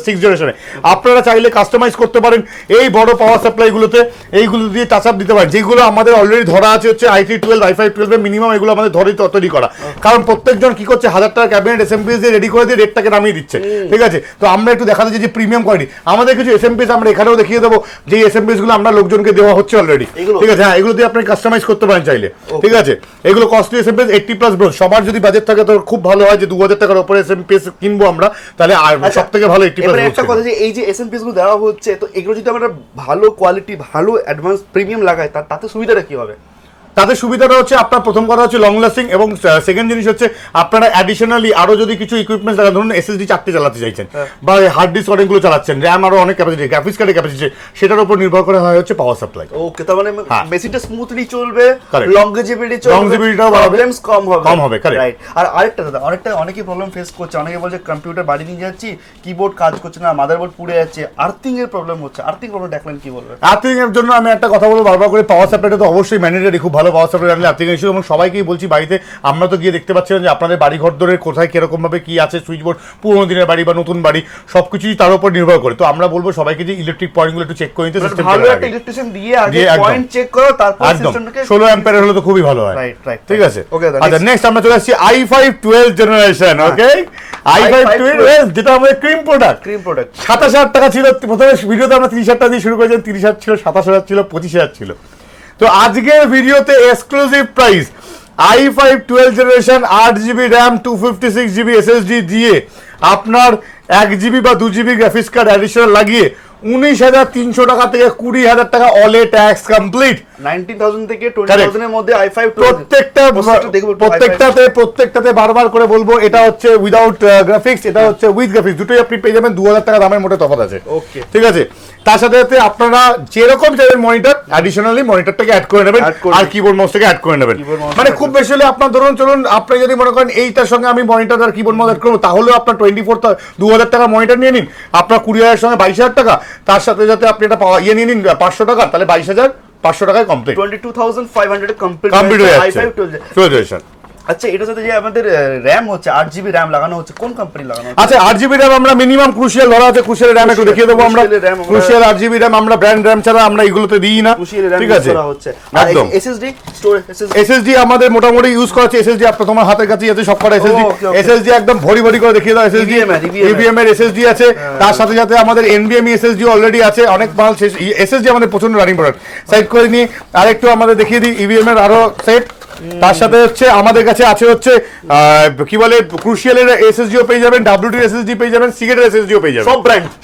6 জেনারেশনে। আপনারা চাইলে কাস্টমাইজ করতে পারেন এই বড় পাওয়ার সাপ্লাইগুলোতে, এইগুলো দিয়ে টাচ আপ দিতে পারেন। যেগুলো আমাদের অলরেডি ধরা আছে হচ্ছে i3 12 i5 12 এর মিনিমাম এগুলো আমাদের ধরে তৈরি করা, কারণ প্রত্যেকজন কি করছে 1000 টাকা ক্যাবিনেট এসএমপিএস দিয়ে রেডি করে দিয়ে রেটটাকে নামিয়ে দিচ্ছে। ঠিক আছে, তো আমরা একটু দেখাতে চাই যে প্রিমিয়াম কোয়ালিটি আমাদের কিছু এসএমপিএস আমরা এখানেও দেখিয়ে দেবো, যে এসএমপিএস গুলো আমরা লোকজনকে দেওয়া হচ্ছে অলরেডি। এগুলো? ঠিক আছে, হ্যাঁ এগুলো দিয়ে আপনি কাস্টমাইজ করতে পারেন চাইলে। ঠিক আছে, এগুলো কস্টলি এসএমপিএস 80+ ব্রো। সবার যদি বাজেট থাকে তো খুব ভালো হয় যে 2000 টাকার উপরে এসএমপিএস কিনবো আমরা, তাহলে সবথেকে ভালো 80+ এবারে একটা কথা যে এই যে এসএমপিএস গুলো দেওয়া হচ্ছে, তো এগুলো যদি আমরা ভালো কোয়ালিটি ভালো অ্যাডভান্স প্রিমিয়াম লাগাই তাতে সুবিধাটা কি হবে? তাদের সুবিধাটা হচ্ছে আপনার প্রথম কথা হচ্ছে লং লাস্টিং, এবং সেকেন্ড জিনিস হচ্ছে আপনারা অ্যাডিশনালি আরো যদি কিছু ইকুইপমেন্ট লাগান, ধরুন এসএসডি 4টে চালাতে চাইছেন বা হার্ড ডিস্ক অনেকগুলো চালাচ্ছেন, র্যাম আরো অনেক ক্যাপাসিটি, গ্রাফিক্স কার্ডের ক্যাপাসিটি, সেটার উপর নির্ভর করে হয় হচ্ছে পাওয়ার সাপ্লাই। ওকে, তার মানে হ্যাঁ। মেশিনটা স্মুথলি চলবে, Correct. লংজিভিটি চলবে, Longevity-টাও বাড়বে, প্রবলেমস কম হবে correct. রাইট। আর আরেকটা দাদা, অনেকেই প্রবলেম ফেস করছে, অনেকে বলছে কম্পিউটার বাড়ি নিয়ে যাচ্ছি কিবোর্ড কাজ করছে না, মাদারবোর্ড পুড়ে যাচ্ছে, আর্থিং এর প্রবলেম হচ্ছে। আর্থিং প্রবলেম দেখলেন কি বলবেন? আর্থিং এর জন্য আমি একটা কথা বলবো বারবার করে, পাওয়ার সাপ্লাইটা তো অবশ্যই ম্যান্ডেটরি, খুব ভালো পাওয়ার সাপ্লাই রাখলে আর্থিং ইস্যু। এবং সবাইকেই বলছি বাড়িতে আমরা তো গিয়ে দেখতে পাচ্ছিলাম যে আপনাদের বাড়ি ঘর ধরে কোথায় কিরকম ভাবে কি আছে, সুইচ বোর্ড পুরোনো দিনের বাড়ি বা নতুন বাড়ি সবকিছুই তার উপর নির্ভর করে। তো আমরা বলবো সবাইকে যে ইলেকট্রিক পয়েন্টগুলো একটু চেক করে নিতে, সিস্টেম ভালো একটা ইলেকট্রিশিয়ান দিয়ে আগে একদম। পয়েন্ট চেক করো, তারপর একদম সিস্টেমটাকে 16 অ্যাম্পিয়ারের হলে তো খুবই ভালো হয়। রাইট ঠিক আছে, ওকে আচ্ছা নেক্সট আমরা চলে আসছি i5 12 জেনারেশন। ওকে, i5 12 যেটা আমাদের ক্রিম প্রোডাক্ট। 27,000 টাকা ছিল প্রথমে ভিডিওতে, আমরা 30,000 টাকা দিয়ে শুরু করেছিলাম, 30,000 ছিল, 27,000 ছিল, 25,000 ছিল। তো আজকের ভিডিওতে exclusive price i5 12 generation 8GB RAM 256GB SSD দিয়ে আপনার 1GB বা 2GB গ্রাফিক্স কার্ড অ্যাডিশনাল লাগিয়ে 19,300 টাকা থেকে 20,000 টাকা অলে ট্যাক্স কমপ্লিট। 19,000 থেকে 20,000 এর মধ্যে i5 প্রত্যেকটাতে বারবার করে বলবো এটা হচ্ছে উইদাউট গ্রাফিক্স, এটা হচ্ছে উইথ গ্রাফিক্স, দুটোই আপনি পেয়ে যাবেন। 2,000 টাকা দামের মধ্যে তফাৎ আছে। ওকে, ঠিক আছে, তার সাথে সাথে আপনারা যেরকম চাইবেন মনিটর, অ্যাডিশনালি মনিটরটাকে অ্যাড করে নেবেন আর কিবোর্ড মাউসটাকে অ্যাড করে নেবেন। মানে খুব বেশি হলে আপনার ধরুন চলুন আপনি যদি মনে করেন এইটার সঙ্গে আমি মনিটর আর কিবোর্ড মাউস অ্যাড করবো, তাহলেও আপনার 2,000 টাকা মনিটর নিয়ে নিন, আপনার 20,000 সঙ্গে 22,000 টাকা, তার সাথে সাথে আপনি এটা নিয়ে নিন 500 টাকা, তাহলে 22,500 টাকায় কমপ্লিট 22,500 কমপ্লিট হয়ে i5 যাচ্ছে। আচ্ছা, এটার সাথে যে আমাদের র্যাম হচ্ছে 8GB র্যাম লাগানো হচ্ছে, কোন কোম্পানি লাগানো হচ্ছে? আচ্ছা 8GB র্যাম আমরা মিনিমাম ক্রুশিয়াল ধরা আছে, ক্রুশিয়াল র্যাম একটু দেখিয়ে দেবো আমরা। ক্রুশিয়াল 8GB র্যাম আমরা ব্র্যান্ড র্যাম ছাড়া আমরা এগুলোতে দিই না। ঠিক আছে, একদম। এসএসডি স্টোরেজ, এসএসডি আমাদের মোটামুটি ইউজ করা আছে। এসএসডি আপনার তোমার হাতের কাছেই আছে সব কটা এসএসডি। এসএসডি একদম ভরি ভরি করে দেখিয়ে দাও। এসএসডি ইভিএম এর এসএসডি আছে, তার সাথে সাথে আমাদের এনবিএমই এসএসডি অলরেডি আছে, অনেক মাল শেষ। এসএসডি আমাদের প্রচন্ড রানিং প্রোডাক্ট। সাইড করে নিয়ে আরেকটু আমাদের দেখিয়ে দিই ইভিএম এর আরো সেট। তার সাথে হচ্ছে আমাদের কাছে আছে হচ্ছে কি বলে ক্রুশিয়ালের এসএসডিও পেয়ে যাবেন, ডাব্লিউটির এসএসডি পেয়ে যাবেন, সিগেটের এসএসডিও পেয়ে যাবেন,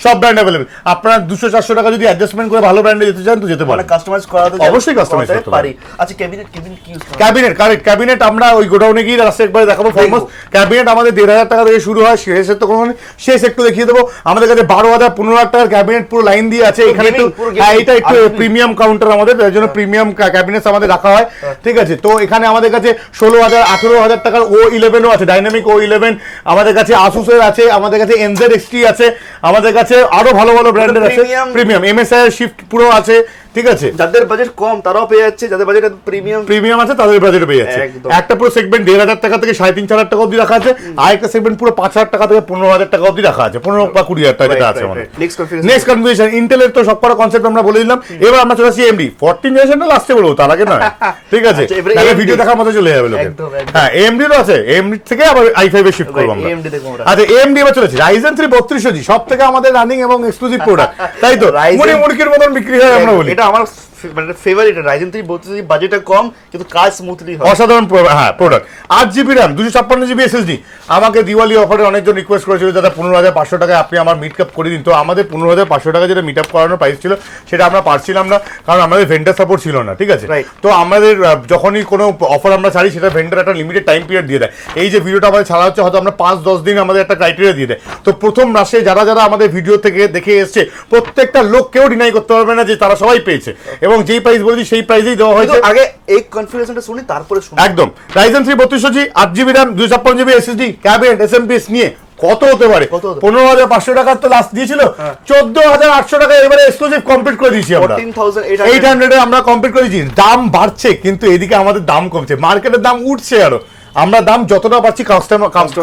সব ব্র্যান্ড अवेलेबल। আপনারা 200-400 টাকা যদি অ্যাডজাস্টমেন্ট করে ভালো ব্র্যান্ডে যেতে চান তো যেতে পারেন, মানে কাস্টমাইজ করাতে অবশ্যই কাস্টমাইজ করতে পারি। পারি। আচ্ছা ক্যাবিনেট কি ইউজ করেন? ক্যাবিনেট, কারেক্ট ক্যাবিনেট আমরা ওই গোডাউনে গিয়ে রাস্তা একবার দেখাবো ফেমাস ক্যাবিনেট আমাদের 1,500 টাকা থেকে শুরু হয়, শেষের তো কোনো শেষ একটু দেখিয়ে দেবো। আমাদের কাছে 12,000 15,000 টাকার ক্যাবিনেট পুরো লাইন দিয়ে আছে। এখানে একটু হ্যাঁ এটা একটু প্রিমিয়াম কাউন্টার আমাদের, তার জন্য প্রিমিয়াম ক্যাবিনেটস আমাদের রাখা হয়, ঠিক আছে। তো এখানে আমাদের কাছে 16,000 18,000 টাকার O11ও আছে, ডাইনামিক O11 আমাদের কাছে, আসুসের আছে, আমাদের কাছে NZXT আছে, আমাদের কাছে আরো ভালো ভালো ব্র্যান্ডের আছে, প্রিমিয়াম MSI এর শিফট পুরো আছে, ঠিক আছে। যাদের বাজেট কম তারাও পেয়ে যাচ্ছে, যাদের বাজেট প্রিমিয়াম আছে তাদের বাজেটে পেয়ে যাচ্ছে। একদম। একটা পুরো সেগমেন্ট 1,500 টাকা থেকে 3,500-4,000 টাকা অবধি রাখা আছে, আর একটা সেগমেন্ট পুরো 5,000 টাকা থেকে 15,000 টাকা অবধি রাখা আছে, 15 বা 20,000 টাকা যেটা আছে আমাদের। নেক্সট কনফিগারেশন ইন্টেলের তো সবকটা কনসেপ্ট আমরা বলে দিলাম। এবার আমরা চলে আসি AMD 14 জেনারেশনটা লাস্টে বলবো, তার আগে নয়, ঠিক আছে। আচ্ছা, এবারে তাহলে AMD ভিডিও দেখার মতো চলে যাবে লোকে। একদম। হ্যাঁ AMD এরও আছে, AMD থেকে আবার i5 এ শিফট করব আমরা। AMD দেখবো আমরা। আচ্ছা AMD এবার চলেছে Ryzen 3 3200G, সব থেকে আমাদের রানিং এবং এক্সক্লুসিভ প্রোডাক্ট, তাই তো মুড়ি মুড়কির মতন বিক্রি হয় আমরা বলি। এটা আমার মানে ফেভারিট। Ryzen 3 32 বাজেটটা কম কিন্তু কাজ স্মুথলি হয়, অসাধারণ হ্যাঁ product. 8GB RAM 256GB SSD। আমাকে দিওয়ালি অফারে অনেকজন রিকোয়েস্ট করেছিল দাদা 15,500 টাকায় আপনি আমার মিট আপ করে দিন। তো আমাদের 15,500 টাকা যেটা মিট আপ করানোর প্রাইস ছিল সেটা আমরা পারছিলাম না, কারণ আমাদের ভেন্ডার সাপোর্ট ছিল না, ঠিক আছে। Right. তো আমাদের যখনই কোনো অফার আমরা ছাড়ি সেটা ভেন্ডার একটা লিমিটেড টাইম পিরিয়ড দিয়ে দেয়। এই যে ভিডিওটা আমাদের ছাড়া হচ্ছে হয়তো আমরা 5-10 দিন আমাদের একটা ক্রাইটেরিয়া দিয়ে দেয়। তো প্রথম মাসে যারা যারা আমাদের ভিডিও থেকে দেখে এসছে প্রত্যেকটা লোক কেউ ডিনাই করতে পারবে না যে তারা সবাই পেয়েছে, এবং যেই প্রাইস বলেছি সেই প্রাইসেই দেওয়া হয়েছে। আগে এই কনফিগারেশনটা শুনি তারপরে শুনি। একদম Ryzen 3 3200G 8GB RAM 256GB SSD cabinet SMPS নিয়ে কত হতে পারে? 15,500 টাকার তো লাস্ট দিয়েছিল, 14,800 টাকা এবারে এক্সক্লুসিভ কমপ্লিট করে দিয়েছি আমরা, 14,800 আমরা কমপ্লিট করে দিয়েছি। দাম বাড়ছে কিন্তু এদিকে আমাদের দাম কমছে, মার্কেটের দাম উঠছে আরো। আমরা দাম যতটা পাচ্ছি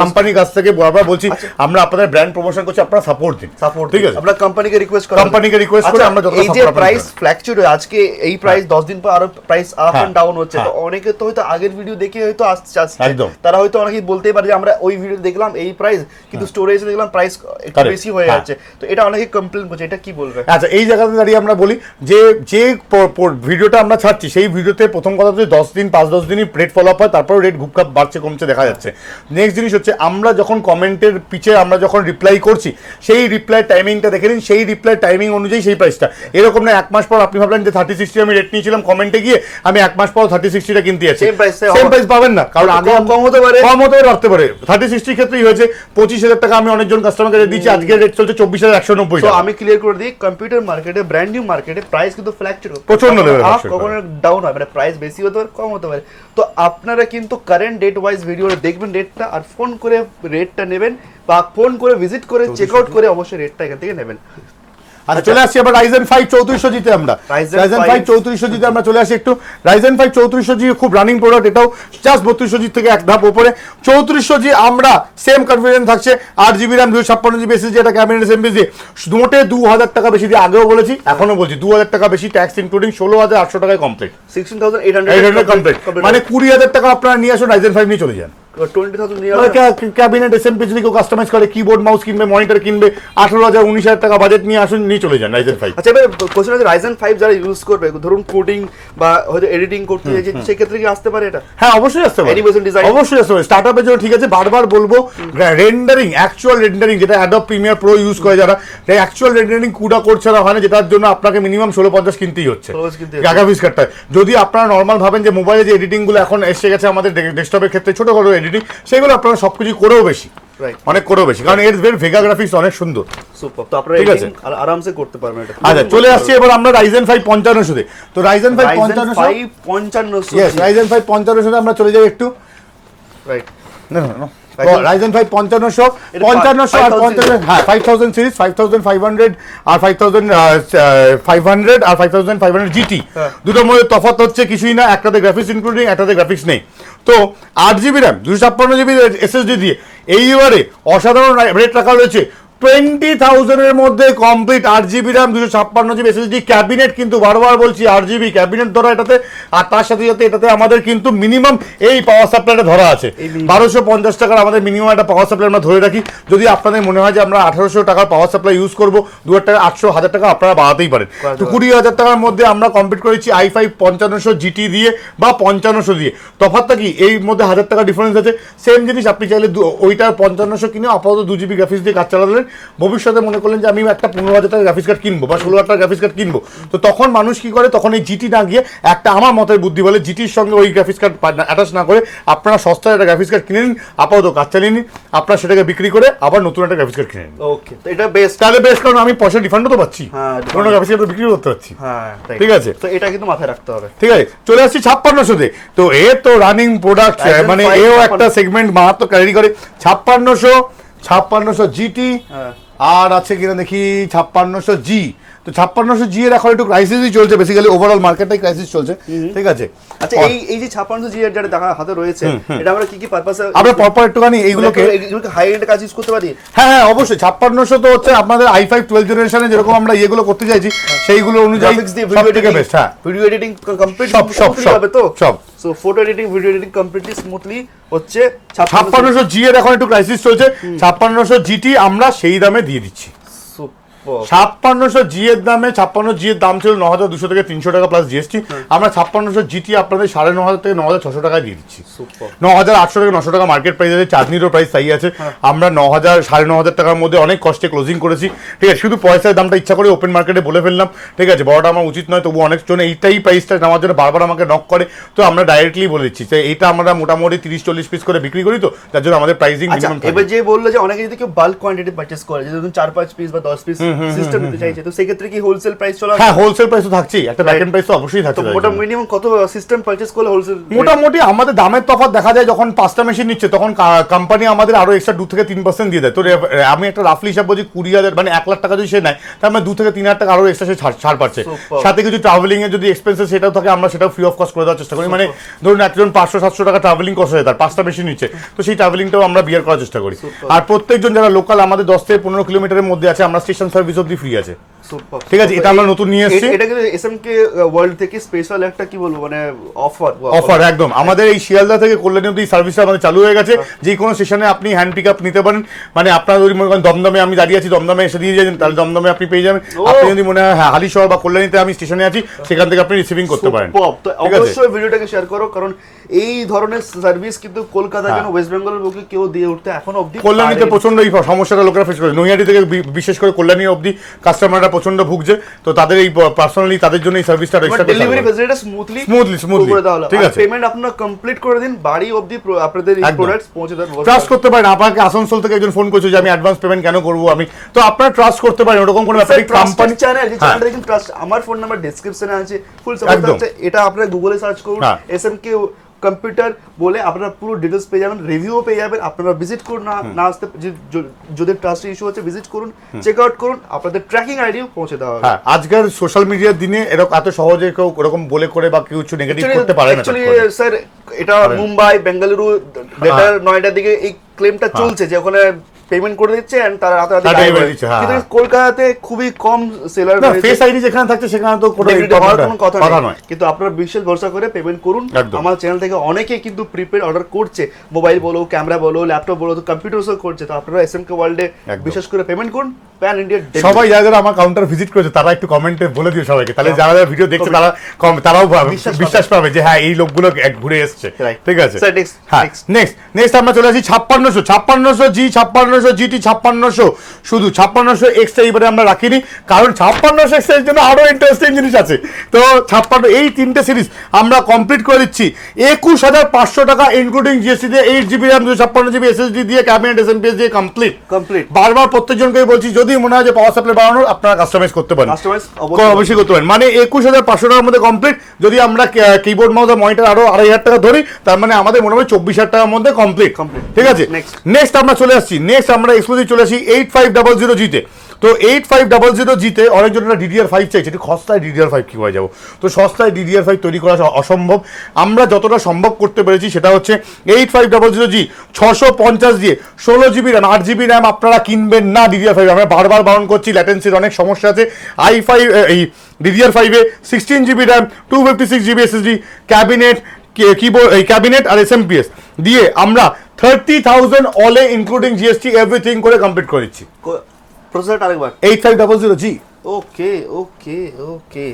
কোম্পানির কাছ থেকে বরাবর বলছি আমরা আপনাদের ব্র্যান্ড প্রমোশন করছি, আপনারা সাপোর্ট দিন, ঠিক আছে। আমরা কোম্পানিকে রিকোয়েস্ট করে আমরা যতটা এই যে প্রাইস ফ্ল্যাকচুয়েট হয়, আজকে এই প্রাইস 10 দিন পর আরো প্রাইস আপ এন্ড ডাউন হচ্ছে, তো অনেকে তো হয়তো আগের ভিডিও দেখে হয়তো আসছে, তারা হয়তো অনেকেই বলতেই পারে যে আমরা ওই ভিডিও দেখলাম এই প্রাইস কিন্তু স্টোরেজে দেখলাম প্রাইস একটু বেশি হয়ে যাচ্ছে, তো এটা অনেকে কমপ্লেইন করছে, এটা কি বলবে? আচ্ছা এই জায়গাতে দাঁড়িয়ে আমরা বলি যে যে ভিডিওটা আমরা ছাড়ছি সেই ভিডিওতে প্রথম কথা হচ্ছে 10 দিন 5-10 দিনই রেট ফলো আপ হয়, তারপর রেট ঘুপঘাপ বাড়ছে কমছে দেখা যাচ্ছে। নেক্সট জিনিস হচ্ছে আমরা যখন কমেন্টের পিছে আমরা যখন রিপ্লাই করছি সেই রিপ্লাই টাইমিংটা দেখে নিন, সেই রিপ্লাই টাইমিং অনুযায়ী সেই প্রাইসটা। এরকম না 1 মাস পর আপনি ভাবলেন যে 30-60 আমি রেট নিয়েছিলাম কমেন্টে গিয়ে আমি 1 মাস পর 30-60টা কিনতে যাচ্ছি, সেম প্রাইস পাবেন না, কারণ আগে কম হতে পারে রাখতে পারে। 30-60 ক্ষেত্রেই হয়েছে 25,000 টাকা আমি অনেকজন কাস্টমারকে রেট দিচ্ছি, আজকে রেট চলছে 24,190 টাকা। আমি ক্লিয়ার করে দিই, কম্পিউটার মার্কেটে ব্র্যান্ড নিউ মার্কেটে প্রাইস কিন্তু ফ্ল্যাকচুয়েট প্রচন্ড লেভেলে কখনো ডাউন হয়, মানে প্রাইস বেশি হতে পারে কম হতে পারে। তো আপনারা কিন্তু কারেন্ট ডেট ওয়াইজ ভিডিওটা দেখবেন রেটটা, আর ফোন করে রেটটা নেবেন বা ফোন করে ভিজিট করে চেক আউট করে অবশ্যই রেটটা এখান থেকে নেবেন। আচ্ছা চলে আসছি আবার Ryzen 5 3400G তে আমরা Ryzen 5 3400G তে আমরা চলে আসি একটু। Ryzen 5 3400G খুব রানিং প্রোডাক্ট, এটাও জাস্ট 3200G থেকে এক ধাপ উপরে। 3400G আমরা সেম কনফিগারেশন থাকছে 8GB RAM 256GB SSD, এটা ক্যাবিনেট SMPS দিয়ে মোটে 2,000 টাকা বেশি দিয়ে আগেও বলেছি এখনো বলছি 2,000 টাকা বেশি, ট্যাক্স ইনক্লুডিং 16,800 টাকায় কমপ্লিট, 16,800 কমপ্লিট, মানে 20,000 টাকা আপনারা নিয়ে আসুন Ryzen 5 নিয়ে চলে যান। 20,000 ক্যাবিনেট SMPS দিয়ে কেউ কাস্টমাইজ করে কিবোর্ড মাউস কিনবে মনিটর কিনবে 18,000 19,000 টাকা বাজেট নিয়ে আসুন নিয়ে চলে যান Ryzen 5। আচ্ছা এবার কোশ্চেন আছে Ryzen 5 যারা ইউজ করবে ধরুন কোডিং বা হয়তো এডিটিং করতে চাইছে সেই ক্ষেত্রে কি আসতে পারে এটা? হ্যাঁ অবশ্যই আসতে পারে, অ্যানিমেশন ডিজাইন অবশ্যই আসতে পারে স্টার্টআপের জন্য, ঠিক আছে। বারবার বলবো রেন্ডারিং, অ্যাকচুয়াল রেন্ডারিং যেটা অ্যাডোব প্রিমিয়ার প্রো ইউজ করে যারা, অ্যাকচুয়াল রেন্ডারিং কুডা কোড ছাড়া হয় না, যেটার জন্য আপনাকে মিনিমাম 1650 কিনতেই হচ্ছে গ্রাফিক্স কার্ডটা। যদি আপনারা নর্মাল ভাবেন যে মোবাইলে যে এডিটিং গুলো এখন এসে গেছে আমাদের ডেস্কটপের ক্ষেত্রে ছোটখাটো এডিটিং, সেগুলো আপনারা সবকিছু করেও বেশি, অনেক করেও বেশি, কারণ এর ভেগা গ্রাফিক্স অনেক সুন্দর, সুপার, তো আপনারা এডিটিং আরামসে করতে পারবেন এটা। আচ্ছা চলে আসছে এবার আমরা Ryzen 5 5500 তে। তো Ryzen 5 5500, ইয়েস Ryzen 5 5500 তে আমরা চলে যাই একটু, রাইট না না Ryzen 5 5500 আর 5500, হ্যাঁ 5000 সিরিজ 5500 আর 5500 আর 5500 GT, দুটোর মধ্যে তফাৎ হচ্ছে কিছুই না, একটাতে গ্রাফিক্স ইনক্লুডিং একটাতে গ্রাফিক্স নেই। তো 8GB RAM 256GB SSD দিয়ে এইবারে অসাধারণ রেট রাখা রয়েছে 20,000 এর মধ্যে complete 8GB RAM 256GB SSD cabinet, কিন্তু বারবার বলছি 8GB ক্যাবিনেট ধরা এটাতে, আর তার সাথে সাথে এটাতে আমাদের কিন্তু মিনিমাম এই পাওয়ার সাপ্লাইটা ধরা আছে 1250 টাকার আমাদের মিনিমাম একটা পাওয়ার সাপ্লাই আমরা ধরে রাখি। যদি আপনাদের মনে হয় যে আমরা 1800 টাকার পাওয়ার সাপ্লাই ইউজ করবো, 2000 টাকা 800 1000 টাকা আপনারা বাড়াতেই পারেন। তো 20,000 টাকার মধ্যে আমরা কমপ্লিট করেছি i5 5500 GT দিয়ে বা 5500 দিয়ে। তফাৎটা কি এই মধ্যে 1000 টাকা ডিফারেন্স আছে। সেম জিনিস আপনি চাইলে ওইটার 5500 কিনে আপাতত 2GB গ্রাফিক্স দিয়ে কাজ চালালেন, ভবিষ্যতে মনে করলেন যে আমি একটা 15,000 টাকার গ্রাফিক্স কার্ড কিনবো বা 16,000 টাকার গ্রাফিক্স কার্ড কিনবো, তো তখন মানুষ কি করে, তখন এই জিটি না গিয়ে একটা আমার মতের বুদ্ধি বলে জিটির সঙ্গে ওই গ্রাফিক্স কার্ড অ্যাটাচ না করে আপনারা সস্তায় একটা গ্রাফিক্স কার্ড কিনে নিন, আপাতত কাজ চালিয়ে নিন, আপনারা সেটাকে বিক্রি করে আবার নতুন একটা গ্রাফিক্স কার্ড কিনে নিন। ওকে, তো এটা বেস্ট, তাহলে বেশ, কারণ আমি পয়সা রিফান্ডও তো পাচ্ছি, হ্যাঁ, কোনো গ্রাফিক্স কার্ড বিক্রি করতে পারছি। হ্যাঁ, ঠিক আছে, তো এটা কিন্তু মাথায় রাখতে হবে। ঠিক আছে, চলে আসছি 5600-তে। তো এর তো রানিং প্রোডাক্ট, মানে এও একটা সেগমেন্ট মারাত্মক ক্যারি করে। 5600 জিটি, আর আছে কিনা দেখি 5600G। তো 5600G এর এখন একটু ক্রাইসিসই চলছে, বেসিক্যালি ওভারঅল মার্কেটে ক্রাইসিস চলছে। ঠিক আছে, আচ্ছা, এই যে 5600G এর যেটা দেখা হাতে রয়েছে, এটা আমরা কি পারপাসে আমরা পরপর একটুখানি এইগুলোকে হাই এন্ড কাজ ইউজ করতে পারি? হ্যাঁ, অবশ্যই। 5600 তো হচ্ছে আপনাদের i5 12 জেনারেশনে যেরকম আমরা ইয়েগুলো করতে চাইছি সেইগুলো অনুযায়ী সবথেকে বেস্ট। হ্যাঁ, ভিডিও এডিটিং কমপ্লিট সব হবে তো সব। So photo editing, video editing completely smoothly হচ্ছে। 5600G এর এখন একটু ক্রাইসিস চলছে, 5600 GT আমরা সেই দামে দিয়ে দিচ্ছি। 5600G এর দামে, 5600G এর দাম ছিল 9200 থেকে 300 টাকা প্লাস জিএসটি, আমরা 5600 GT আপনাদের 9500 থেকে 9600 টাকায় দিয়ে দিচ্ছি। 9800 থেকে 900 টাকা মার্কেট প্রাইস আছে, চাঁদনিরও প্রাইস তাই আছে। আমরা 9000 9500 টাকার মধ্যে অনেক কষ্টে ক্লোজিং করেছি। ঠিক আছে, শুধু পয়সার দামটা ইচ্ছা করে ওপেন মার্কেটে বলে ফেললাম। ঠিক আছে, বড়টা আমার উচিত নয়, তবু অনেকজন এইটাই প্রাইসটা নেওয়ার জন্য বারবার আমাকে নক করে, তো আমরা ডাইরেক্টলি বলে দিচ্ছি যে এইটা আমরা মোটামুটি 30-40 পিস করে বিক্রি করি, তো তার জন্য আমাদের প্রাইসিং মিনিমাম। এবার যে বললো যে অনেকে যদি কেউ বাল্ক কোয়ান্টিটি পারচেজ করে, যদি 4-5 পিস বা 10 পিস সিস্টেম নিতে চাইছে, তো সেই ক্ষেত্রে কি হোলসেল প্রাইস চলে? হ্যাঁ, হোলসেল প্রাইস তো থাকছেই, একটা ব্যাক এন্ড প্রাইস তো অবশ্যই থাকছে। তো মোটা মিনিমাম কত সিস্টেম পারচেজ করলে হোলসেল? মোটামুটি আমাদের দামের তফাৎ দেখা যায় যখন 5টা মেশিন নিচ্ছে, তখন কোম্পানি আমাদের আরো এক্সট্রা 2 থেকে 3% দিয়ে দেয়। তো আমি একটা রাফলি হিসাব বলছি, 20,000 মানে 1 লাখ টাকা যদি সে নেয়, তার মানে 2 থেকে 3 হাজার টাকা আরো এক্সট্রা সে ছাড় পাচ্ছে। সাথে কিছু ট্রাভেলিং এর যদি এক্সপেন্সেস সেটাও থাকে, আমরা সেটাও ফ্রি অফ কস্ট করে দেওয়ার চেষ্টা করি। মানে ধরুন একজন 500-700 টাকা ট্রাভেলিং কস্ট হয় তার, 5টা মেশিন নিচ্ছে, তো সেই ট্রাভেলিংটাও আমরা বিয়ার করার চেষ্টা করি। আর প্রত্যেকজন যারা লোকাল আমাদের 10 থেকে 15 কিলোমিটারের মধ্যে আছে, আমরা স্টেশন সার্ভিস অবধি ফ্রি আছে। ঠিক আছে, এটা আমরা নতুন নিয়ে এসেছি। এটা কিন্তু এসএমকে ওয়ার্ল্ড থেকে স্পেশাল একটা কি বলবো মানে অফার একদম। আমাদের এই শিয়ালদা থেকে কল্যাণী অবধি সার্ভিসটা আমাদের চালু হয়ে গেছে। যে কোনো স্টেশনে আপনি হ্যান্ড পিক আপ নিতে পারেন, মানে আপনার যদি মনে করেন দমদমে আমি দাঁড়িয়ে আছি, দমদমে এসে দিয়ে যাবেন, তাহলে দমদমে আপনি পেয়ে যাবেন। আপনি যদি মনে হয় হালিশহর বা কল্যাণীতে আমি স্টেশনে আছি, সেখান থেকে আপনি রিসিভিং করতে পারেন। তো অবশ্যই ভিডিওটাকে শেয়ার করো, কারণ এই ধরনের সার্ভিস কিন্তু কলকাতা কেন ওয়েস্ট বেঙ্গলের বুকে কেউ দিয়ে উঠতে এখনো অবধি কল্যাণীতে প্রচন্ড এই সমস্যাটা লোকেরা ফেস করে। নৈহাটি থেকে বিশেষ করে কল্যাণী অবধি কাস্টমাররা প্রচন্ড ভুগছে, তো তাদের এই পার্সোনালি তাদের জন্য এই সার্ভিসটা এক্সট্রা ডেলিভারি ফ্যাসিলিটি স্মুথলি করে দেওয়া হলো। ঠিক আছে, পেমেন্ট আপনারা কমপ্লিট করে দিন, বাড়ি অবধি আপনাদের এই প্রোডাক্টস পৌঁছে দেন। ট্রাস্ট করতে পারেন। আপনাকে আসানসোল থেকে একজন ফোন করেছে যে আমি অ্যাডভান্স পেমেন্ট কেন করব, আমি তো আপনারা ট্রাস্ট করতে পারেন, ওরকম কোনো ব্যাপার নেই। কোম্পানি চ্যানেল, যে চ্যানেলটা দেখুন ট্রাস্ট, আমার ফোন নাম্বার ডেসক্রিপশনে আছে, ফুল সাপোর্ট আছে। এটা আপনারা গুগলে সার্চ করুন এসএমকে কম্পিউটার বলে, আপনারা পুরো ডিটেলস পেয়ে যাবেন, রিভিউও পেয়ে যাবেন। আপনারা ভিজিট করুন, না আসতে যদি ট্রাস্ট ইস্যু হচ্ছে ভিজিট করুন, চেক আউট করুন, আপনাদের ট্র্যাকিং আইডিও পৌঁছে দেওয়া হবে। হ্যাঁ, আজকের সোশ্যাল মিডিয়ার দিনে এরকম এত সহজে কেউ এরকম বলে করে বা কিছু নেগেটিভ করতে পারে না। অ্যাকচুয়ালি স্যার, এটা মুম্বাই, বেঙ্গালুরু, গ্রেটার নয়ডার দিকে এই ক্লেমটা চলছে যে ওখানে পেমেন্ট করে দিচ্ছে এন্ড তারা রাতারাতি কিন্তু কলকাতাতে খুবই কম সেলার রয়েছে। ফেস আইডি যেখানে থাকছে সেখানে তো কোনো কথা নয়, কিন্তু আপনারা বিশেষ ভরসা করে পেমেন্ট করুন। আমার চ্যানেল থেকে অনেকে কিন্তু প্রিপেড অর্ডার করছে, মোবাইল বলো, ক্যামেরা বলো, ল্যাপটপ বলো, তো কম্পিউটারসও করছে। তো আপনারা এসএমকে ওয়ার্ল্ডে বিশেষ করে পেমেন্ট করুন। প্যান ইন্ডিয়া সবাই যারা আমার কাউন্টার ভিজিট করেছে তারা একটু কমেন্টে বলে দিও সবাইকে, তাহলে যারা যারা ভিডিও দেখছে তারাও বিশ্বাস পাবে যে হ্যাঁ এই লোকগুলো ঘুরে এসছে। ঠিক আছে, নেক্সট আমরা চলে আসি 5600G, 5600 GT, 5600 শুধু 5600 এক্সট্রা এবারে আমরা রাখিনি, কারণ 5600 এক্সট্রা এর জন্য আরো ইন্টারেস্টিং জিনিস আছে। তো 56 এই তিনটে সিরিজ আমরা কমপ্লিট করে দিচ্ছি 21,500 টাকা ইনক্লুডিং জিএসটি দিয়ে, 8GB RAM 256GB SSD দিয়ে, ক্যাবিনেট এসএমপিএস দিয়ে কমপ্লিট। বারবার প্রত্যেকজনকে বলছি, যদি মনে হয় যে পাওয়ার সাপ্লাই বাড়ানোর, আপনারা কাস্টমাইজ করতে পারেন, অবশ্যই করতে পারেন। মানে 21,500 টাকার মধ্যে কমপ্লিট। যদি আমরা কিবোর্ড মাউস আর মনিটর আরো 2,500 টাকা ধরি, তার মানে আমাদের মোটামুটি 24,000 টাকার মধ্যে কমপ্লিট। ঠিক আছে, নেক্সট আমরা চলে আসছি, নেক্সট আমরা এক্সক্লুসিভ চলে আসি 8500G তে। তো 8500G তে অনেকজনেরা DDR5 চাইছে, একটু সস্তায় DDR5 কি হয়ে যাবো, তো সস্তায় DDR5 তৈরি করা অসম্ভব। আমরা যতটা সম্ভব করতে পেরেছি সেটা হচ্ছে 8500G 650 দিয়ে 16GB র্যাম 8GB র্যাম আপনারা কিনবেন না DDR5। আমরা বারবার বারণ করছি, ল্যাটেন্সির অনেক সমস্যা আছে। i5 এই DDR5 এ 16GB RAM 256GB SSD cabinet keyboard এই ক্যাবিনেট আর SMPS দিয়ে আমরা 30,000 অলে ইনক্লুডিং GST এভরিথিং করে কমপ্লিট করেছি। প্রসেসর আরেকবার 8500G। ওকে ওকে ওকে Okay.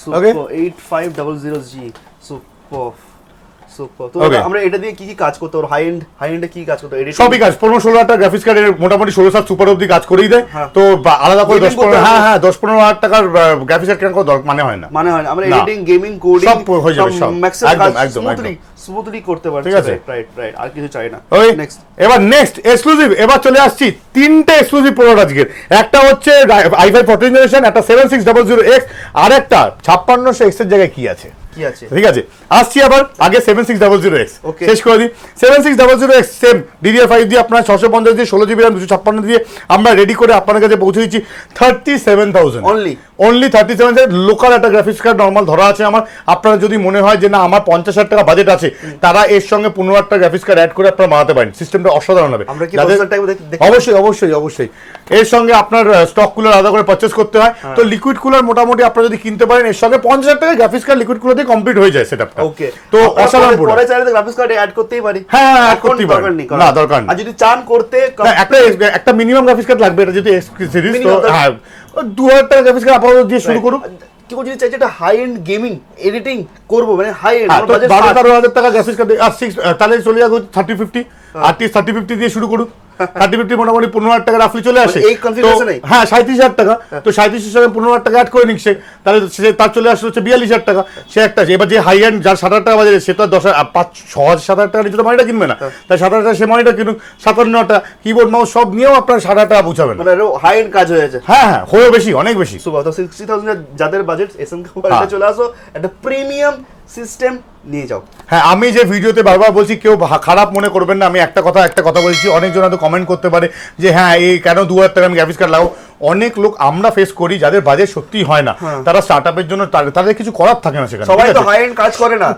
Super 8500G super super. তো Okay. আমরা এটা দিয়ে কি কি কাজ করতে পারবো? হাই এন্ডে কি কাজ করতে পারবো? Editing? সবই কাজ 15-16 হাজার টাকা গ্রাফিক্স কার্ডের মোটামুটি 16-7 সুপার অব্দি কাজ করেই দেয়। হ্যাঁ। তো আলাদা করে Gaming করতে 10-15 হবে। হ্যাঁ 10-15 হাজার টাকার গ্রাফিক্স কার্ড কেনার কোনো মানে হয় না। মানে হয় না, আমরা না। এডিটিং গেমিং কোডিং সব হয়ে যাবে, সব। ম্যাক্সিমাম একদম, কাজ একদম, স্মুথলি করতে পারছি। ঠিক আছে। রাইট রাইট, আর কিছু চাই না। ওই নেক্সট এবার নেক্সট এক্সক্লুসিভ, এবার চলে আসছি তিনটে এক্সক্লুসিভ প্রোডাক্ট আজকের। একটা হচ্ছে i5 14 জেনারেশন, একটা 7600X, আর একটা 5600X এর জায়গায় কি আছে কি আছে? ঠিক আছে, আসছি আবার আগে 7600X Okay. শেষ করে দিই। 7600X সেম DDR5 দিয়ে আপনার 650 দিয়ে 16GB RAM 256 দিয়ে আমরা রেডি করে আপনার কাছে পৌঁছে দিচ্ছি 37,000 অনলি 37,000। লোকাল একটা গ্রাফিক্স কার্ড নর্মাল ধরা আছে আমার। আপনারা যদি মনে হয় যে না আমার 50,000 টাকা বাজেট আছে, তারা এর সঙ্গে 15,000 টাকা গ্রাফিক্স কার্ড অ্যাড করে আপনারা বানাতে পারেন। সিস্টেমটা অসাধারণ হবে। আমরা কি যাদের- প্রসেসরটা দেখতে অবশ্যই অবশ্যই অবশ্যই এর সঙ্গে আপনার স্টক কুলার আলাদা করে পারচেজ করতে হয়। তো লিকুইড কুলার মোটামুটি আপনারা যদি কিনতে পারেন, এর সঙ্গে 50,000 টাকা গ্রাফিক্স কার্ড লিকুইড কুলার দিয়ে কমপ্লিট হয়ে যায় সেটআপটা। ওকে, তো অসাধারণ পরে প্রোডাক্ট। চাইলে গ্রাফিক্স কার্ড অ্যাড করতেই পারি। হ্যাঁ, add এখন করতেই পারেন। দরকার নেই, না, দরকার নেই। আর যদি চান করতে না, একটা মিনিমাম গ্রাফিক্স কার্ড লাগবে, এটা যদি এক্স সিরিজ তো Minimum হ্যাঁ 2,000 টাকা গ্রাফিক্স কার্ড আপাতত দিয়ে শুরু করুন। কেউ যদি চাইছে একটা হাই এন্ড গেমিং এডিটিং করবো, মানে হাই এন্ড, হ্যাঁ, তো 12-13 টাকা গ্রাফিক্স কার্ড আর 6 তাহলে চলে যাবে 3050 আর 3050 দিয়ে শুরু করুন। 3050 মোটামুটি 15,000 টাকা রাফলি চলে আসে। এই configuration এ? হ্যাঁ 37,000 টাকা, তো 37,000 সঙ্গে 15,000 টাকা অ্যাড করে নিচ্ছে, তাহলে তার চলে আসলে হচ্ছে 42,000 টাকা। সে একটা এবার যে হাই এন্ড যার 7,000 টাকা বাজারে, সে তো 7,000 টাকা নিচে তো মনিটর কিনবে না, তাই 7,000 টাকা সে মনিটর কিনুক। 57টা কিবোর্ড মাউস সব নিয়েও আপনার 7,000 টাকা পৌঁছাবেন। মানে হাই এন্ড কাজ হয়ে যাচ্ছে। হ্যাঁ হ্যাঁ হয়েও বেশি, অনেক বেশি। সুপার। তো 60,000 যাদের বাজেট, এসএমকে বাজেটে চলে আসো, একটা প্রিমিয়াম সিস্টেম নিয়ে যাও। হ্যাঁ, আমি যে ভিডিওতে বারবার বলছি, কেউ খারাপ মনে করবেন না, আমি একটা কথা বলছি। অনেকজন হয়তো কমেন্ট করতে পারে যে হ্যাঁ এই কেন 2,000 টাকা আমি গ্রাফিক্স কার্ড লাগাও। অনেক লোক আমরা ফেস করি যাদের বাজেট সত্যি হয় না, তারা স্টার্টআপের জন্য তাদের কিছু করার থাকে না সেখানে। সবাই তো হাই এন্ড কাজ করে না,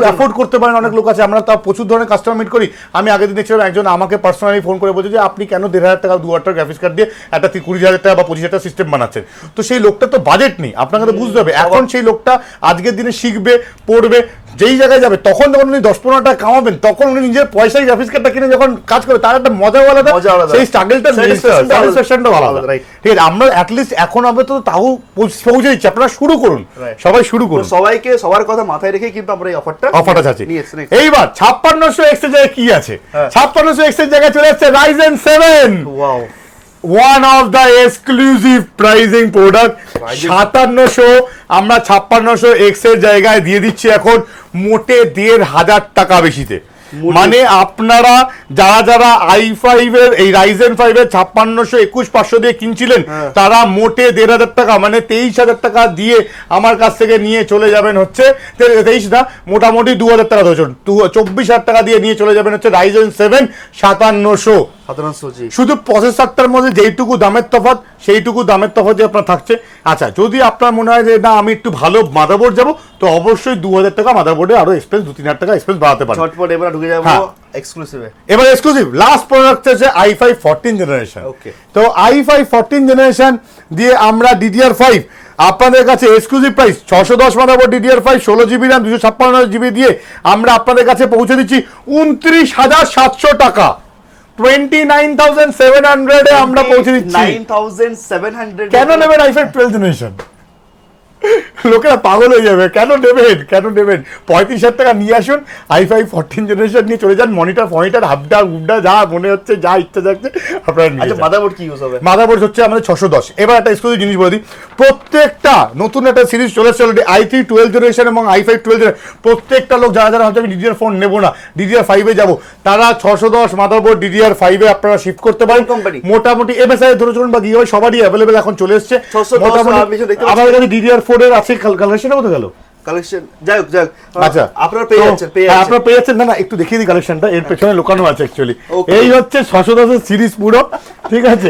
অ্যাফোর্ড করতে পারেন অনেক লোক আছে। আমরা তা প্রচুর ধরনের কাস্টমার মিট করি। আমি আগের দিন দেখছিলাম একজন আমাকে পার্সোনালি ফোন করে বলছে যে আপনি কেন 1,500 টাকা 2,000 টাকা গ্রাফিক্স কার্ড দিয়ে একটা 20,000 টাকা বা 25,000 টাকা সিস্টেম বানাচ্ছেন। তো সেই লোকটা তো বাজেট নেই, আপনাকে তো বুঝতে হবে। এখন সেই লোকটা আজকের দিনে শিখবে, পড়বে, যেই জায়গায় যাবে তখন যখন উনি 10-15 টাকা কামাবেন, তখন উনি নিজের পয়সায় গ্রাফিক্স কার্ডটা কিনে যখন কাজ করে, তার একটা মজা আলাদা, সেই স্ট্রাগলটা স্যাটিসফ্যাকশনটা আলাদা। ঠিক আছে, আমরা অ্যাটলিস্ট এখন হবে তো তাও পৌঁছে দিচ্ছি। আপনারা শুরু করুন, সবাই শুরু করুন। সবাইকে সবার কথা মাথায় রেখে কিন্তু আমরা এই অফারটা চাচ্ছি। এইবার 5600X এর জায়গায় কি আছে? 5600X এর জায়গায় চলে আসছে Ryzen 7। Wow, one of the exclusive pricing product. 5700 আমরা 5600X এর জায়গায় দিয়ে দিচ্ছি এখন মোটে 1,500 টাকা বেশিতে। মানে আপনারা যারা i5 এর এই Ryzen 5 এর 5600 21500 দিয়ে কিনছিলেন, তারা মোটে 1,500 টাকা মানে 23,000 টাকা দিয়ে আমার কাছ থেকে নিয়ে চলে যাবেন হচ্ছে 23 না, মোটামুটি 2,000 টাকা ধরুন, 24,000 টাকা দিয়ে নিয়ে চলে যাবেন হচ্ছে Ryzen 7 5700। শুধু প্রসেসরটার মধ্যে যেইটুকু দামের তফাৎ, সেইটুকু দামের তফাৎই আপনার থাকছে। আচ্ছা, যদি আপনার মনে হয় যে না আমি একটু ভালো মাদারবোর্ড যাবো, তো অবশ্যই 2,000 টাকা মাদারবোর্ডে আরো এক্সপেন্স 2-3,000 টাকা এক্সপেন্স বাড়াতে পারেন। ঝটপট এবার ঢুকে যাবো এক্সক্লুসিভে। এবার এক্সক্লুসিভ লাস্ট প্রোডাক্ট হচ্ছে i5 14 জেনারেশন। ওকে, তো i5 14 জেনারেশন দিয়ে আমরা DDR5 আপনাদের কাছে exclusive price 610 motherboard DDR5 16GB RAM 256GB দিয়ে আমরা আপনাদের কাছে পৌঁছে দিচ্ছি 29,700 টাকা। 29,700 এ আমরা পৌঁছে দিচ্ছি। 9,700 কেন নেবেন i5 12 জেনারেশন? লোকেরা পাগল হয়ে যাবে। কেন নেবেন 35,000 টাকা নিয়ে আসুন, i5 14 জেনারেশন নিয়ে চলে যান। মনিটর হাবডা গুবডা যা মনে হচ্ছে, যা ইচ্ছা যাচ্ছে আপনারা নিয়ে যান। মাদারবোর্ড কি ইউজ হবে? মাদারবোর্ড হচ্ছে আমাদের 610। এবার একটা এক্সক্লুসিভ জিনিস বলে দিই, প্রত্যেকটা নতুন একটা সিরিজ চলে এসেছে অলরেডি, i3 12 জেনারেশন এবং i5 12 জেনারেশন। প্রত্যেকটা লোক যারা ভাবছে আমি DDR4 নেবো না, DDR5 এ যাবো, তারা 610 মাদারবোর্ড DDR5 এ আপনারা শিফট করতে পারেন। মোটামুটি MSI ধরে চলুন বা গিয়ে সবারই অ্যাভেলেবেল এখন চলে এসছে। আমাদের কাছে DDR4 এর আছে। কালেকশন কোথায় গেল? কালেকশন যাই হোক। আচ্ছা, আপনারা পেয়ে যাচ্ছেন। না একটু দেখিয়ে দিই কালেকশনটা, এর পেছনে লুকানো আছে অ্যাকচুয়ালি। এই হচ্ছে 610 এর সিরিজ পুরো, ঠিক আছে,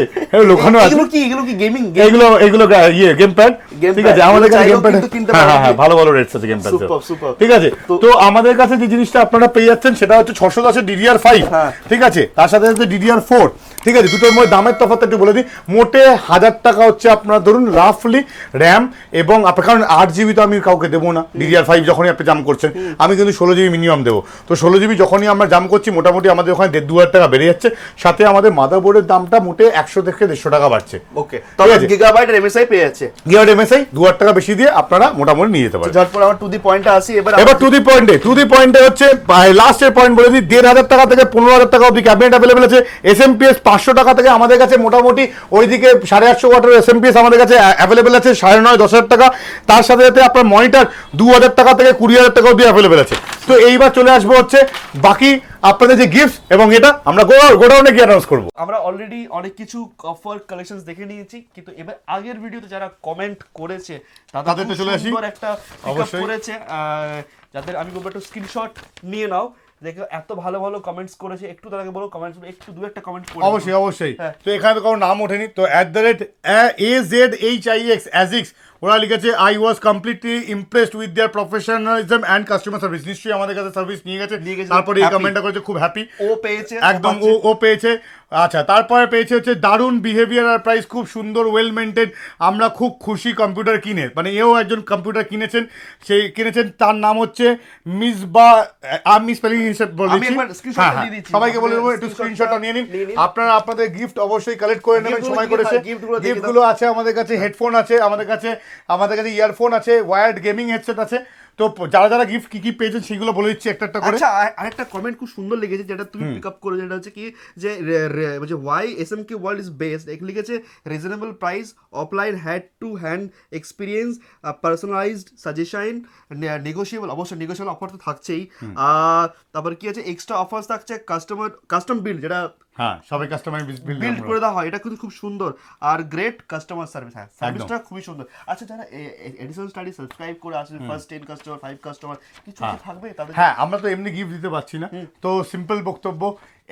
লোকানো আছে। এগুলো কি গেমিং? এগুলো গেম প্যাড, ঠিক আছে, আমাদের কাছে গেম প্যাড, হ্যাঁ ভালো ভালো রেটস আছে গেম প্যাড, ঠিক আছে। তো আমাদের কাছে যে জিনিসটা আপনারা পেয়ে যাচ্ছেন সেটা হচ্ছে 610 DDR5, ঠিক আছে, তার সাথে সাথে DDR4, ঠিক আছে। দুটোর মধ্যে দামের তফাৎ একটু বলে দিই, মোটে 1000 টাকা হচ্ছে আপনার ধরুন রাফলি র্যাম, এবং আপনার কারণ 8GB তো আমি কাউকে দেবো না, DDR5 যখনই আপনি জাম করছেন, আমি কিন্তু 16GB মিনিমাম দেবো। তো 16GB যখনই আমরা জাম করছি মোটামুটি আমাদের ওখানে 1,500 টাকা বেড়ে যাচ্ছে, সাথে আমাদের মাদারবোর্ডের দামটা মোটে 100 থেকে 150 টাকা বাড়ছে। ওকে, তবে গিগাবাইটের এমএসআই পেয়ে যাচ্ছে, গিগাবাইট এমএসআই 2000 টাকা বেশি দিয়ে আপনারা মোটামুটি নিয়ে যেতে পারেন। ঝটপট আমার টু দি পয়েন্টে আসি এবার টু দি পয়েন্টে হচ্ছে লাস্টের পয়েন্ট বলে দিই, 1,500 টাকা থেকে 15,000 টাকা অবধি ক্যাবিনেট অ্যাভেলেবল আছে। এসএমপিএস 500 টাকা থেকে আমাদের কাছে মোটামুটি ওইদিকে 850 ওয়াটের এসএমপিএস আমাদের কাছে অ্যাভেলেবেল আছে 9,500-10,000 টাকা। তার সাথে সাথে আপনার মনিটর 2,000 টাকা থেকে 20,000 টাকা অবধি অ্যাভেলেবেল আছে। তো এইবার চলে আসবো হচ্ছে বাকি আপনাদের যে গিফট, এবং এটা আমরা গোডাউনে গিয়ে অ্যানাউন্স করবো। আমরা অলরেডি অনেক কিছু অফার কালেকশনস দেখে নিয়েছি, কিন্তু এবার আগের ভিডিওতে যারা কমেন্ট করেছে তাদের তো চলে আসি, একটা পিকআপ করেছে, যাদের আমি বলবো একটু স্ক্রিনশট নিয়ে নাও, দেখো এত ভালো ভালো কমেন্টস করেছে, একটু তাদেরকে বলো কমেন্টস একটু দু একটা কমেন্ট করে। অবশ্যই। তো এখানে তো কারো নাম ওঠেনি, তো @AZHIX AZIX ওরা লিখেছে, I was completely impressed with their professionalism and customer service. নিশ্চয়ই আমাদের কাছে সার্ভিস নিয়ে গেছে, তারপরে এই কমেন্টটা করেছে, খুব হ্যাপি, ও পেয়েছে একদম, ও পেয়েছে। আচ্ছা, তারপরে পেয়েছে হচ্ছে দারুণ বিহেভিয়ার আর প্রাইস, খুব সুন্দর, ওয়েল মেনটেন, আমরা খুব খুশি কম্পিউটার কিনে। মানে এও একজন কম্পিউটার কিনেছেন, সেই কিনেছেন, তার নাম হচ্ছে মিসবা, আমি স্পেলিং হিসেবে বলেছি, সবাইকে বলে দেবো একটু স্ক্রিনশটটা নিয়ে নিন। আপনারা আপনাদের গিফট অবশ্যই কালেক্ট করে নেবেন, সময় করেছে। গিফটগুলো আছে আমাদের কাছে, হেডফোন আছে আমাদের কাছে ইয়ারফোন আছে, ওয়্যার্ড গেমিং হেডসেট আছে। তো যারা যারা গিফট কি পেয়েছেন সেগুলো বলে দিচ্ছি একটা একটা করে। আচ্ছা, আরেকটা কমেন্ট খুব সুন্দর লেগেছে যেটা তুমি পিক আপ করে, যেটা হচ্ছে কি যে why SMK world is best, লিখেছে reasonable price, offline hand to hand experience, personalised suggestion, negotiable, অবশ্যই নেগোশিয়েবল অফার তো থাকছেই। তারপর কি আছে, এক্সট্রা অফার্স থাকছে, কাস্টম বিল্ড, যেটা সবাই কাস্টমার বিল্ড করে দেওয়া হয়, এটা কিন্তু খুব সুন্দর, আর গ্রেট কাস্টমার সার্ভিস, সার্ভিসটা খুবই সুন্দর। আচ্ছা, যারা এডিশনাল স্টাডি সাবস্ক্রাইব করে আসলে ফার্স্ট 10 কাস্টমার 5 কাস্টমার কিছু থাকবে তাদের, আমরা তো এমনি গিফট দিতে পারছি না, তো সিম্পল বক্তব্য,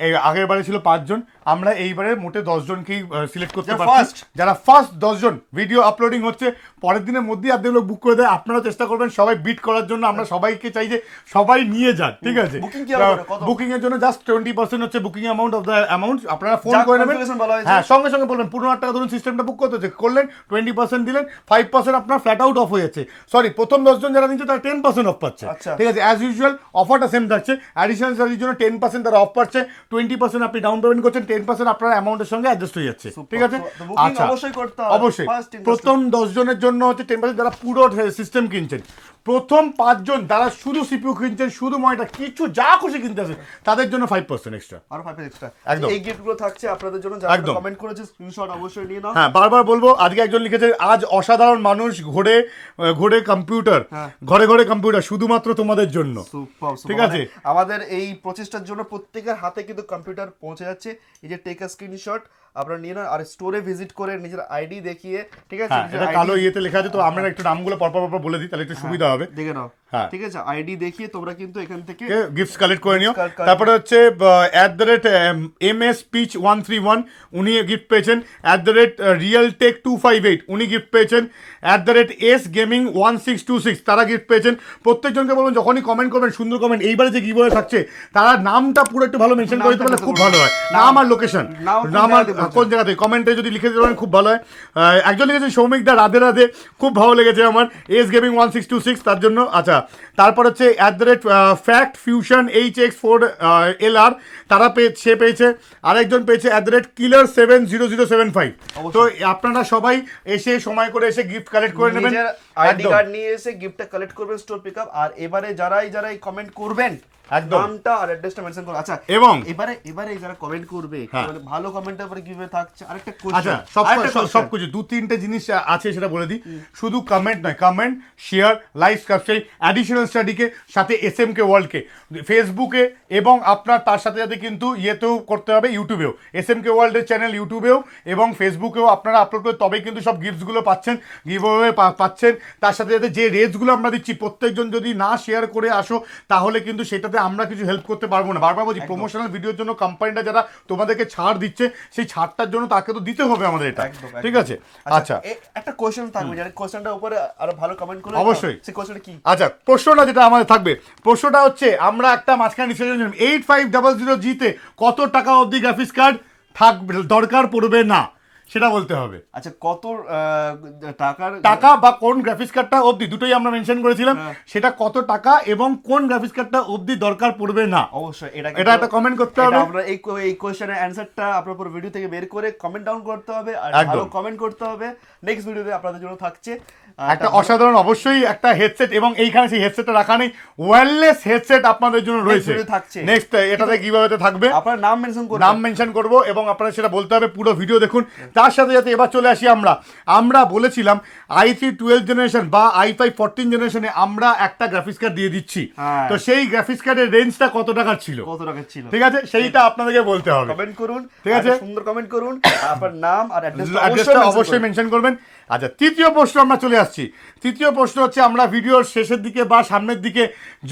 এই আগের বারে ছিল 5 জন, আমরা এইবারে মোটে 10 জনকেই সিলেক্ট করতে পারছি, যারা ফার্স্ট 10 জন ভিডিও আপলোডিং হচ্ছে পরের দিনের মধ্যেই অর্ধেক লোক বুক করে দেয়। আপনারা চেষ্টা করবেন সবাই বিট করার জন্য, আমরা সবাইকে চাই যে সবাই নিয়ে যান, ঠিক আছে। বুকিং এর জন্য জাস্ট 20% হচ্ছে booking amount of the amount, আপনারা ফোন করে নেবেন, সঙ্গে সঙ্গে বলবেন 15,000 টাকা ধরুন সিস্টেমটা বুক করতে হচ্ছে, করলেন 20% দিলেন, 5% আপনার ফ্ল্যাট আউট অফ হয়ে যাচ্ছে। সরি, প্রথম 10 জন যারা নিচ্ছে তারা 10% অফ পাচ্ছে, ঠিক আছে। অ্যাজ ইউজুয়াল অফারটা সেম থাকছে, অ্যাডিশনাল চার্জের জন্য 10% তারা অফ পাচ্ছে, 20% আপনি ডাউন পেমেন্ট করছেন, 10% আপনার অ্যামাউন্টের সঙ্গে অ্যাডজাস্ট হয়ে যাচ্ছে, ঠিক আছে। আচ্ছা, অবশ্যই প্রথম 10 জনের জন্য হচ্ছে 10%, যারা পুরো সিস্টেম কিনছেন। প্রথম 5 জন যারা শুধু সিপিইউ কিনছেন, শুধু মনিটর, কিছু যা খুশি কিনতে আছে, তাদের জন্য 5% এক্সট্রা, আরো 5% এক্সট্রা। একদম এই গিফটগুলো থাকছে আপনাদের জন্য, যারা কমেন্ট করেছে স্ক্রিনশট অবশ্যই নিয়ে নাও। বারবার বলবো, আজকে একজন লিখেছে, আজ অসাধারণ মানুষ ঘোরে ঘোরে কম্পিউটার, ঘরে ঘরে কম্পিউটার শুধুমাত্র তোমাদের জন্য, ঠিক আছে। আমাদের এই প্রচেষ্টার জন্য প্রত্যেকের হাতে কিন্তু কম্পিউটার পৌঁছে যাচ্ছে। এই যে টেক আ স্ক্রিনশট আপনারা নিয়ে না, আর স্টোরে ভিজিট করে নিজের আইডি দেখিয়ে, ঠিক আছে, এটা কালো ইয়েতে লেখা আছে, তো আমরা একটু নামগুলো পরপর বলে দিই, তাহলে একটু সুবিধা হবে, দেখে নাও, ঠিক আছে। আইডি দেখিয়ে তোমরা কিন্তু এখান থেকে গিফটস কালেক্ট করে নিও। তারপরে হচ্ছে @MS-Peach131 উনি গিফট পেয়েছেন, @RealTech258 উনি গিফট পেয়েছেন, @SGaming1626 তারা গিফট পেয়েছেন। প্রত্যেকজনকে বলবেন যখনই কমেন্ট করবেন, সুন্দর কমেন্ট, এইবারে যে গিভওয়ে থাকছে তারা নামটা পুরো একটু ভালো মেনশন করে দিতে পারলে খুব ভালো হয়, নাম আর লোকেশন, নাম আর কোন জায়গাতে কমেন্টে যদি লিখে দিতে পারেন খুব ভালো হয়। একজন লিখেছে সৌমিক দা, রাধে রাধে, খুব ভালো লেগেছে আমার, SGaming1626 তার জন্য। আচ্ছা, তারপর হচ্ছে @Fact Fusion HX4LR তারা সে পেয়েছে, আরেকজন পেয়েছে @Killer70075। তো আপনারা সবাই এসে সময় করে এসে গিফট কালেক্ট করে নেবেন, আইডি কার্ড নিয়ে এসে গিফটটা কালেক্ট করবেন স্টোর পিকআপ। আর এবারে যারাই কমেন্ট করবেন নামটা আর অ্যাড্রেসটা মেনশন করুন। আচ্ছা, এবং এবারে যারা কমেন্ট করবে, মানে ভালো কমেন্টের পরে কিভাবে থাকছে আরেকটা কোশ্চেন। আচ্ছা, সবকিছু 2-3টে জিনিস আছে সেটা বলে দিই, শুধু কমেন্ট নয়, comment, share, like, subscribe, additional স্টাডিকে, সাথে এসএমকে ওয়ার্ল্ডকে ফেসবুকে, এবং আপনার তার সাথে সাথে কিন্তু ইয়েতেও করতে হবে, ইউটিউবেও, এসএমকে ওয়ার্ল্ডের চ্যানেল ইউটিউবেও এবং ফেসবুকেও আপনারা আপলোড করে তবেই কিন্তু সব গিফটসগুলো পাচ্ছেন, গিভওয়ে পাচ্ছেন। তার সাথে সাথে যে রেটসগুলো আমরা দিচ্ছি, প্রত্যেকজন যদি না শেয়ার করে আসো তাহলে কিন্তু সেটাতে আমরা কিছু হেল্প করতে পারবো না। বারবার বলছি প্রমোশনাল ভিডিওর জন্য কোম্পানিটা যারা তোমাদেরকে ছাড় দিচ্ছে সেই ছাড়টার জন্য তাকে তো দিতে হবে আমাদের এটা, ঠিক আছে? আচ্ছা একটা কোশ্চেন থাকবে, যারা কোশ্চেনটার উপরে আরো ভালো কমেন্ট করলে অবশ্যই সেই কোশ্চেনটা কি? আচ্ছা প্রশ্নটা যেটা আমাদের থাকবে, প্রশ্নটা হচ্ছে আমরা একটা মাঝখানে ডিসিশন নিলাম 8500G তে কত টাকা অবধি গ্রাফিক্স কার্ড থাকবে দরকার পড়বে না সেটা বলতে হবে। আচ্ছা কত টাকা বা কোন গ্রাফিক্স কার্ডটা অবধি, দুটোই আমরা মেনশন করেছিলাম, সেটা কত টাকা এবং কোন গ্রাফিক্স কার্ডটা অবধি দরকার পড়বে না। অবশ্যই এটা একটা কমেন্ট করতে হবে। আমরা এই কোশ্চেনের অ্যানসারটা আপনার পুরো ভিডিও থেকে বের করে কমেন্ট ডাউন করতে হবে আর ভালো কমেন্ট করতে হবে। নেক্সট ভিডিওতে আপনাদের জন্য থাকছে একটা অসাধারণ অবশ্যই একটা হেডসেট, এবং এইখানে সেই হেডসেটটা রাখা নেই, ওয়্যারলেস হেডসেট আপনাদের জন্য রয়েছে। নেক্সট এটাতে কিভাবে থাকবে আপনার নাম মেনশন করব, নাম মেনশন করব এবং আপনারা সেটা বলতে হবে, পুরো ভিডিও দেখুন। তার সাথে সাথে এবার চলে আসি আমরা বলেছিলাম i3 12 জেনারেশন বা i5 14 জেনারেশনে আমরা একটা গ্রাফিক্স কার্ড দিয়ে দিচ্ছি। তো সেই গ্রাফিক্স কার্ডের রেঞ্জটা কত টাকার ছিল, ঠিক আছে, সেইটা আপনাদেরকে বলতে হবে। কমেন্ট করুন, ঠিক আছে, সুন্দর কমেন্ট করুন, আপনার নাম আর অ্যাড্রেসটা অবশ্যই মেনশন করবেন। আচ্ছা তৃতীয় প্রশ্ন আমরা চলে আসছি। তৃতীয় প্রশ্ন হচ্ছে আমরা ভিডিওর শেষের দিকে বা সামনের দিকে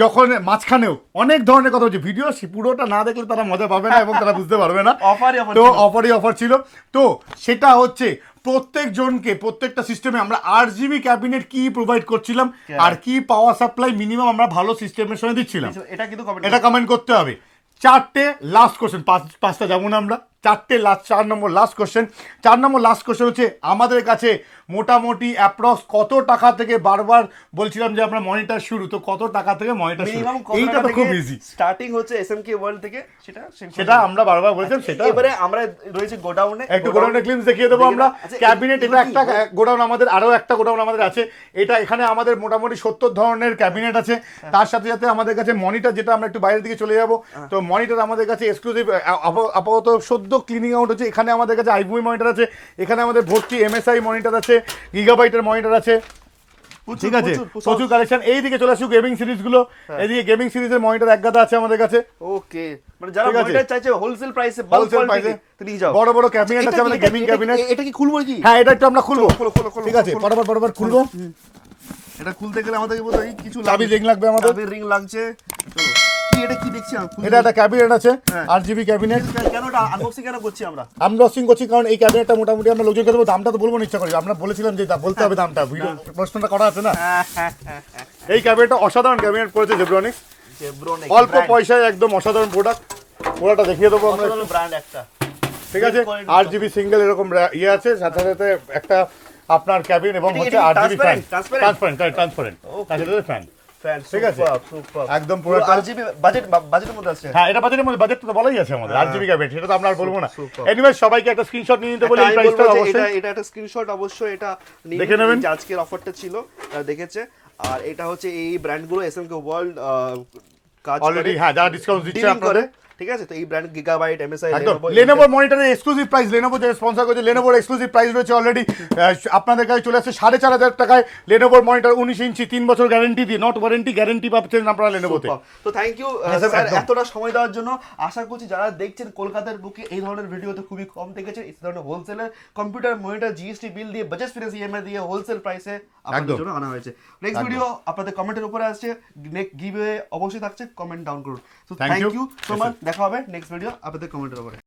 যখন মাঝখানেও অনেক ধরনের কথা হচ্ছে, ভিডিও পুরোটা না দেখলে তারা মজা পাবে না এবং তারা বুঝতে পারবে না। তো অফার ছিল, তো সেটা হচ্ছে প্রত্যেকজনকে প্রত্যেকটা সিস্টেমে আমরা 8GB ক্যাবিনেট কি প্রোভাইড করছিলাম আর কি পাওয়ার সাপ্লাই মিনিমাম আমরা ভালো সিস্টেমের সঙ্গে দিচ্ছিলাম, এটা কমেন্ট করতে হবে। চারটে লাস্ট কোশ্চেন, পাঁচটা যাবো না আমরা, চার নম্বর লাস্ট কোশ্চেন হচ্ছে আমাদের কাছে মোটামুটি অ্যাপ্রক্স কত টাকা থেকে, বারবার বলছিলাম যে আমরা মনিটর শুরু, তো কত টাকা থেকে মনিটর শুরু, এইটা তো খুব ইজি। স্টার্টিং হচ্ছে এসএমকে ওয়ার্ল্ড থেকে, সেটা আমরা বারবার বলেছিলাম। সেটা এবারে আমরা রয়েছে গোডাউনে, একটু গোডাউনের ক্লিপস দেখিয়ে দেবো আমরা। ক্যাবিনেট এটা একটা গোডাউন, আমাদের আরো একটা গোডাউন আমাদের আছে, এটা এখানে আমাদের মোটামুটি 70 ধরনের ক্যাবিনেট আছে। তার সাথে সাথে আমাদের কাছে মনিটর, যেটা আমরা একটু বাইরের দিকে চলে যাবো, তো মনিটর আমাদের কাছে এক্সক্লুসিভ আপাতত সদ্য ক্লিনিং আউট হচ্ছে। এখানে আমাদের কাছে আইভি মনিটর আছে, এখানে আমাদের ভর্তি এমএসআই মনিটর আছে, গিগাবাইটের মনিটর আছে, ঠিক আছে, প্রচুর কালেকশন। এইদিকে চলে আসুক গেমিং সিরিজ গুলো, এইদিকে গেমিং সিরিজের মনিটর এক গাদা আছে আমাদের কাছে। ওকে, মানে যারা মনিটর চাইছে হোলসেল প্রাইসে, বাল্ক কোয়ান্টিটি নিয়ে যাও। বড় বড় ক্যাবিনেট আছে আমাদের, গেমিং ক্যাবিনেট। এটা কি খুলবো কি? হ্যাঁ এটা একটু আমরা খুলবো, ঠিক আছে, বরাবর খুলবো। এটা খুলতে গেলে আমাদের কিছু চাবি রিং লাগবে, আমাদের চাবি রিং লাগছে। চলো কি এটা কি দেখছি আমরা? এটা একটা ক্যাবিনেট আছে, 8GB ক্যাবিনেট। কেন এটা আনবক্সিং কেন করছি আমরা? আনবক্সিং করছি কারণ এই ক্যাবিনেটটা মোটামুটি আমরা লোকজনকে দেবো, দামটা তো বলবো না, ইচ্ছা করি, আমরা বলেছিলাম যে বলতে হবে দামটা, ভিডিও প্রশ্নটা করা আছে না। এই ক্যাবিনেটটা অসাধারণ ক্যাবিনেট করেছে জেব্রনিক্স, অল্প পয়সায় একদম অসাধারণ প্রোডাক্ট, পুরোটা দেখিয়ে দেবো আমরা। ব্র্যান্ড একটা, ঠিক আছে, 8GB সিঙ্গেল এরকম ইয়ে আছে, সাথে সাথে একটা আপনার ক্যাবিন এবং হচ্ছে 8GB ফ্যান, ট্রান্সপারেন্ট ফ্যান, ঠিক আছে, একদম পুরো 8GB বাজেটের মধ্যে আছে। হ্যাঁ এটা বাজেটের মধ্যে, বাজেট তো বলাই আছে আমাদের 8GB ক্যাবিনেট, সেটা তো আমরা আর বলবো না। এনিওয়ে সবাইকে একটা স্ক্রিনশট নিয়ে নিতে বলি, এই প্রাইসটা অবশ্যই এটা একটা স্ক্রিনশট অবশ্যই এটা দেখে নেবেন, আজকের অফারটা ছিল দেখেছে। আর এটা হচ্ছে এই ব্র্যান্ডগুলো এসএমকে ওয়ার্ল্ড কাজ অলরেডি, হ্যাঁ যারা ডিসকাউন্ট দিচ্ছে আপনাদের, ঠিক আছে। তো এই ব্র্যান্ড গিগাবাইট, এমএসআই, Lenovo মনিটরের এক্সক্লুসিভ প্রাইস, Lenovo যে স্পন্সর করেছে, Lenovo এক্সক্লুসিভ প্রাইস রয়েছে অলরেডি আপনাদের কাছে চলে আসছে 4500 টাকায় Lenovo মনিটর 19 ইঞ্চি 3 বছর গ্যারান্টি দিয়ে, নট ওয়ারেন্টি, গ্যারান্টি পাচ্ছেন আপনারা Lenovoতে। তো থ্যাংক ইউ স্যার এতটা সময় দেওয়ার জন্য। আশা করছি যারা দেখছেন কলকাতার বুকে এই ধরনের ভিডিও তো খুবই কম দেখেছেন, এই ধরনের হোলসেলের কম্পিউটার মনিটর জিএসটি বিল দিয়ে, বাজাজ ফিনান্স ইএমআই দিয়ে হোলসেল প্রাইসে আপনাদের জন্য আনা হয়েছে। নেক্সট ভিডিও আপনাদের কমেন্টের উপরে আসছে, নেক্সট গিভওয়ে অবশ্যই থাকছে, কমেন্ট ডাউন করুন। তো থ্যাংক ইউ সো মাচ, দেখা হবে নেক্সট ভিডিও আপনাদের কমেন্টের উপরে।